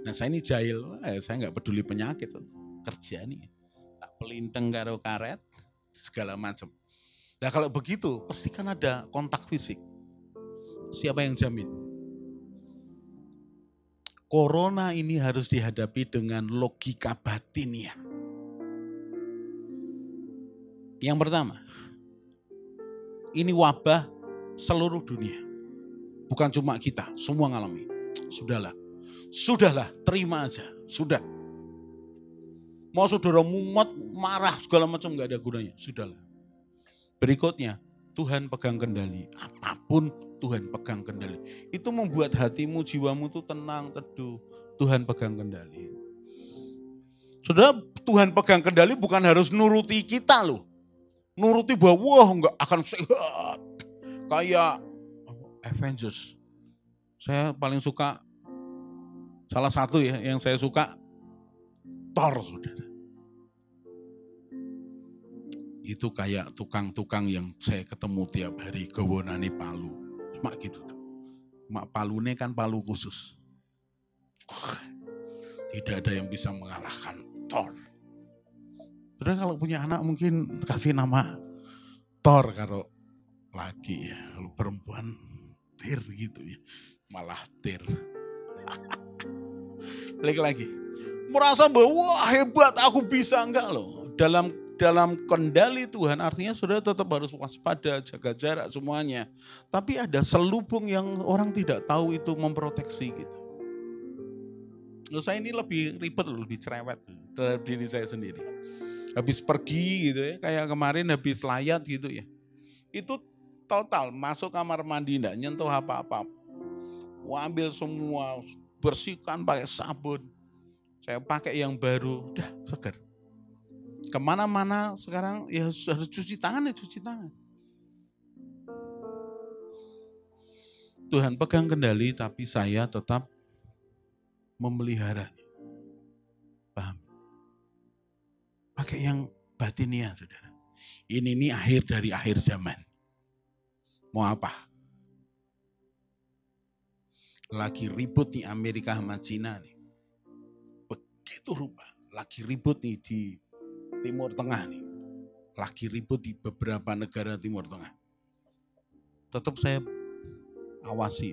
Nah saya ini jahil. Saya nggak peduli penyakit. Kerja nih. Tak pelinteng karo karet. Segala macam. Nah kalau begitu pasti kan ada kontak fisik. Siapa yang jamin? Corona ini harus dihadapi dengan logika batin ya. Yang pertama, ini wabah seluruh dunia. Bukan cuma kita, semua ngalami. Sudahlah, terima aja, sudah. Mau saudara mumet, marah, segala macam gak ada gunanya, sudahlah. Berikutnya, Tuhan pegang kendali. Apapun Tuhan pegang kendali. Itu membuat hatimu, jiwamu tuh tenang, teduh. Tuhan pegang kendali. Saudara, Tuhan pegang kendali bukan harus nuruti kita loh. Nuruti bahwa wah enggak akan sehat. Kayak Avengers. Saya paling suka, salah satu ya yang saya suka, Thor saudara. Itu kayak tukang-tukang yang saya ketemu tiap hari gawonane palu. Cuma gitu. Cuma palune kan palu khusus. Tidak ada yang bisa mengalahkan Thor. Saudara kalau punya anak mungkin kasih nama Thor kalau laki ya. Kalau perempuan Tir gitu ya. Malah Tir. Lagi. Merasa bahwa wah hebat aku bisa enggak loh. Dalam kendali Tuhan artinya saudara tetap harus waspada, jaga jarak semuanya. Tapi ada selubung yang orang tidak tahu itu memproteksi gitu. Loh, saya ini lebih ribet, lebih cerewet terhadap diri saya sendiri. Habis pergi gitu ya, kayak kemarin habis layat gitu ya. Itu total masuk kamar mandi enggak nyentuh apa-apa. Ambil semua, bersihkan pakai sabun. Saya pakai yang baru, udah segar. Kemana-mana sekarang ya harus cuci tangan. Tuhan pegang kendali tapi saya tetap memelihara. Paham? Pakai yang batinia saudara. Ini akhir dari akhir zaman. Mau apa? Lagi ribut nih Amerika sama Cina nih. Begitu rupa. Lagi ribut nih di Timur Tengah nih. Lagi ribut di beberapa negara Timur Tengah. Tetap saya awasi.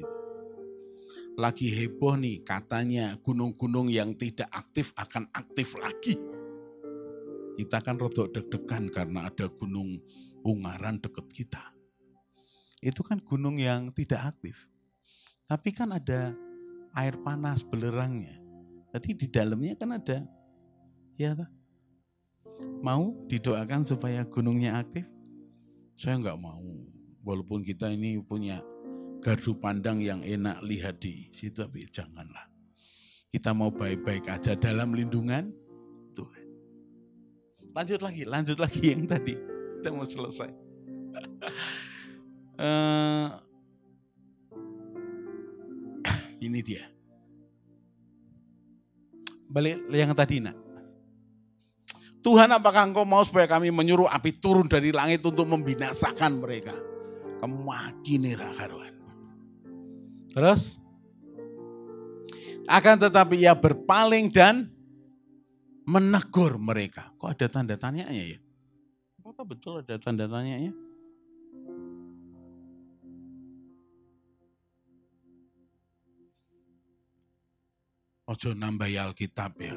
Lagi heboh nih katanya gunung-gunung yang tidak aktif akan aktif lagi. Kita kan rodok deg-degan karena ada gunung Ungaran dekat kita. Itu kan gunung yang tidak aktif. Tapi kan ada air panas belerangnya. Jadi di dalamnya kan ada. Ya tak? Mau didoakan supaya gunungnya aktif? Saya enggak mau. Walaupun kita ini punya gardu pandang yang enak lihat di situ, tapi janganlah. Kita mau baik-baik aja dalam lindungan Tuhan. Lanjut lagi yang tadi. Kita mau selesai. Ini dia. Balik yang tadi nak. Tuhan apakah engkau mau supaya kami menyuruh api turun dari langit untuk membinasakan mereka? Kemakini karuan. Terus? Akan tetapi ia berpaling dan menegur mereka. Kok ada tanda tanyanya ya? Apakah betul ada tanda tanyanya? Ojo nambahi Alkitab ya.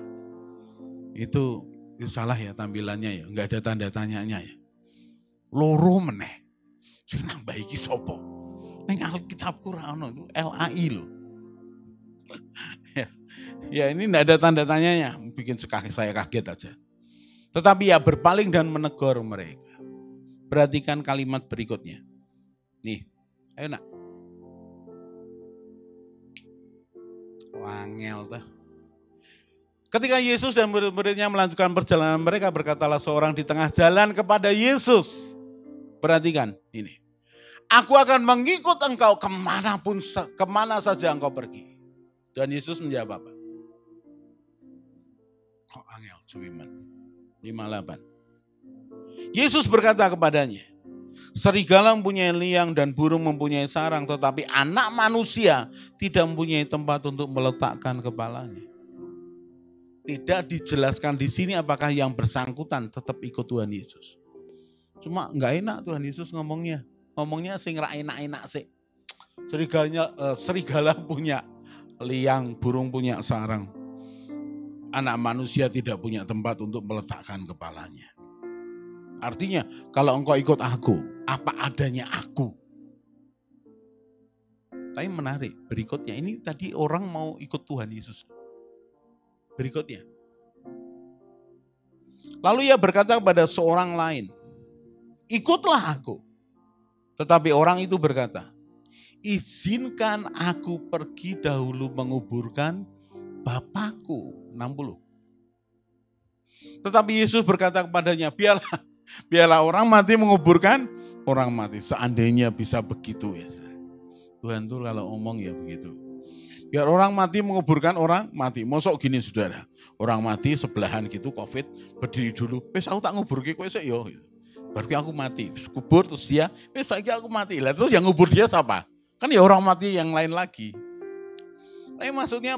Itu salah ya tampilannya ya. Enggak ada tanda tanyanya ya. Loro meneh. Sing nambahi iki sapa? Ning Alkitabku ora ono itu LAI loh. Ya ini enggak ada tanda tanyanya. Bikin saya kaget aja. Tetapi ya berpaling dan menegur mereka. Perhatikan kalimat berikutnya. Nih, ayo nak. Wangel tuh. Ketika Yesus dan murid-muridnya melanjutkan perjalanan mereka, berkatalah seorang di tengah jalan kepada Yesus. Perhatikan ini. Aku akan mengikut engkau kemana saja engkau pergi. Dan Yesus menjawab apa? Kok angel, cuman. 58. Yesus berkata kepadanya, serigala mempunyai liang dan burung mempunyai sarang, tetapi anak manusia tidak mempunyai tempat untuk meletakkan kepalanya. Tidak dijelaskan di sini apakah yang bersangkutan tetap ikut Tuhan Yesus. Cuma enggak enak Tuhan Yesus ngomongnya. Ngomongnya sing ra enak-enak sih. Serigala punya liang, burung punya sarang. Anak manusia tidak punya tempat untuk meletakkan kepalanya. Artinya kalau engkau ikut aku, apa adanya aku. Tapi menarik, berikutnya ini tadi orang mau ikut Tuhan Yesus. Berikutnya. Lalu ia berkata kepada seorang lain, ikutlah aku. Tetapi orang itu berkata, izinkan aku pergi dahulu menguburkan Bapakku. 60. Tetapi Yesus berkata kepadanya, biarlah orang mati menguburkan orang mati. Seandainya bisa begitu ya. Tuhan tuh kalau ngomong ya begitu. Biar orang mati menguburkan orang mati. Mosok gini saudara, orang mati sebelahan gitu COVID, berdiri dulu. Wes aku tak nguburke kowe sik yo. Baru aku mati, kubur terus dia, wes saiki aku mati. Lah terus yang ngubur dia siapa? Kan ya orang mati yang lain lagi. Tapi maksudnya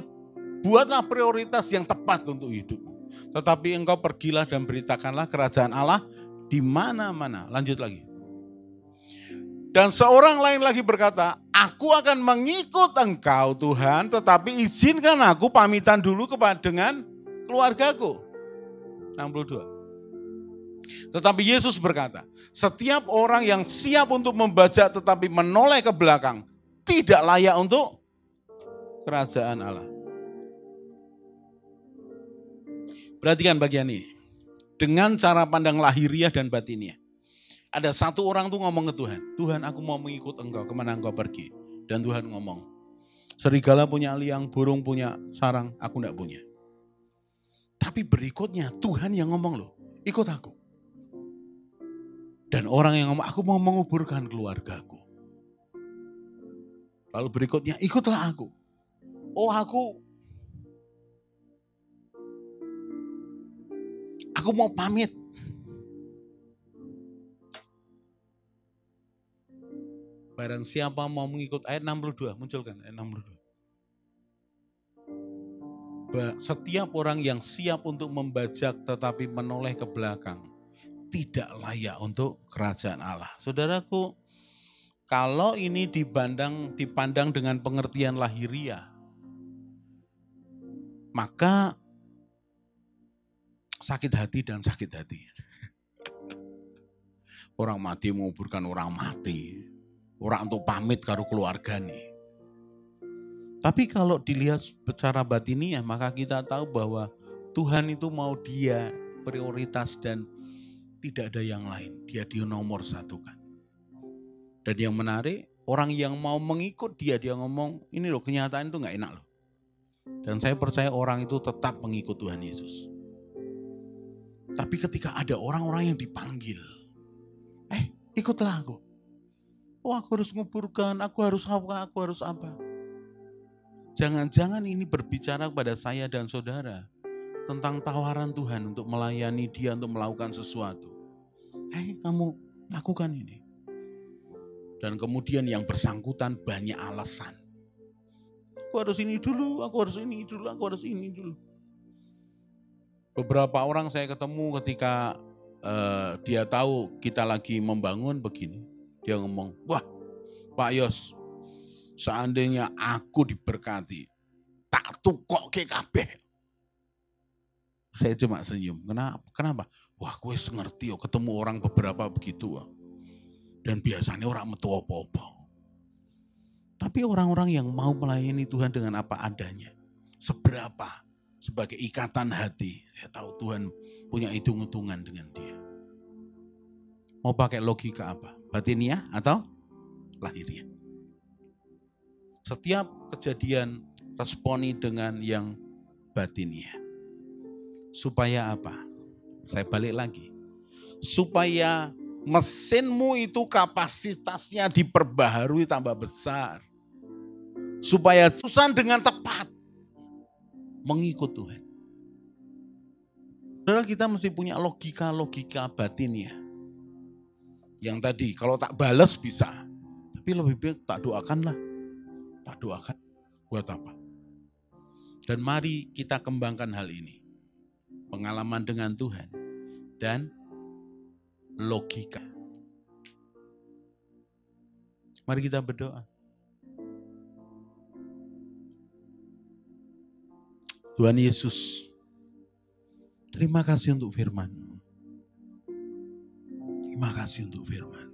buatlah prioritas yang tepat untuk hidup. Tetapi engkau pergilah dan beritakanlah kerajaan Allah di mana-mana. Lanjut lagi. Dan seorang lain lagi berkata, aku akan mengikut engkau Tuhan, tetapi izinkan aku pamitan dulu dengan keluargaku. 62. Tetapi Yesus berkata, setiap orang yang siap untuk membajak tetapi menoleh ke belakang, tidak layak untuk kerajaan Allah. Perhatikan bagian ini. Dengan cara pandang lahiriah dan batiniah. Ada satu orang tuh ngomong ke Tuhan, Tuhan aku mau mengikut engkau, kemana engkau pergi. Dan Tuhan ngomong, serigala punya liang, burung punya sarang, aku enggak punya. Tapi berikutnya Tuhan yang ngomong loh, ikut aku. Dan orang yang ngomong, aku mau menguburkan keluargaku. Lalu berikutnya, ikutlah aku. Oh aku mau pamit. Barang siapa mau mengikut, ayat 62, munculkan ayat 62. Setiap orang yang siap untuk membajak tetapi menoleh ke belakang, tidak layak untuk kerajaan Allah. Saudaraku, kalau ini dipandang dengan pengertian lahiriah, maka sakit hati dan sakit hati. Orang mati menguburkan orang mati. Orang untuk pamit karo keluarga nih. Tapi kalau dilihat secara batiniah, maka kita tahu bahwa Tuhan itu mau dia prioritas dan tidak ada yang lain. Dia nomor satu kan. Dan yang menarik, orang yang mau mengikut dia ngomong, ini loh kenyataan itu gak enak loh. Dan saya percaya orang itu tetap mengikut Tuhan Yesus. Tapi ketika ada orang-orang yang dipanggil, ikutlah aku. Oh aku harus nguburkan, aku harus apa. Jangan-jangan ini berbicara kepada saya dan saudara tentang tawaran Tuhan untuk melayani dia, untuk melakukan sesuatu. Kamu lakukan ini. Dan kemudian yang bersangkutan banyak alasan. Aku harus ini dulu, aku harus ini dulu, aku harus ini dulu. Beberapa orang saya ketemu ketika dia tahu kita lagi membangun begini. Dia ngomong, wah Pak Yos, seandainya aku diberkati, tak tukok ke kabeh. Saya cuma senyum. Kenapa? Wah, gue ngerti ketemu orang beberapa begitu. Dan biasanya orang metu apa-apa. Tapi orang-orang yang mau melayani Tuhan dengan apa adanya. Seberapa? Sebagai ikatan hati. Saya tahu Tuhan punya hitung-hitungan dengan dia. Mau pakai logika apa? Batiniah atau lahiriah? Setiap kejadian responi dengan yang batiniah. Supaya apa? Saya balik lagi. Supaya mesinmu itu kapasitasnya diperbaharui tambah besar. Supaya keputusan dengan tepat mengikut Tuhan. Saudara, kita mesti punya logika-logika batin ya. Yang tadi kalau tak balas bisa. Tapi lebih baik tak doakanlah. Tak doakan. Buat apa? Dan mari kita kembangkan hal ini. Pengalaman dengan Tuhan dan logika. Mari kita berdoa. Tuhan Yesus, terima kasih untuk firman-Mu. Terima kasih untuk firman.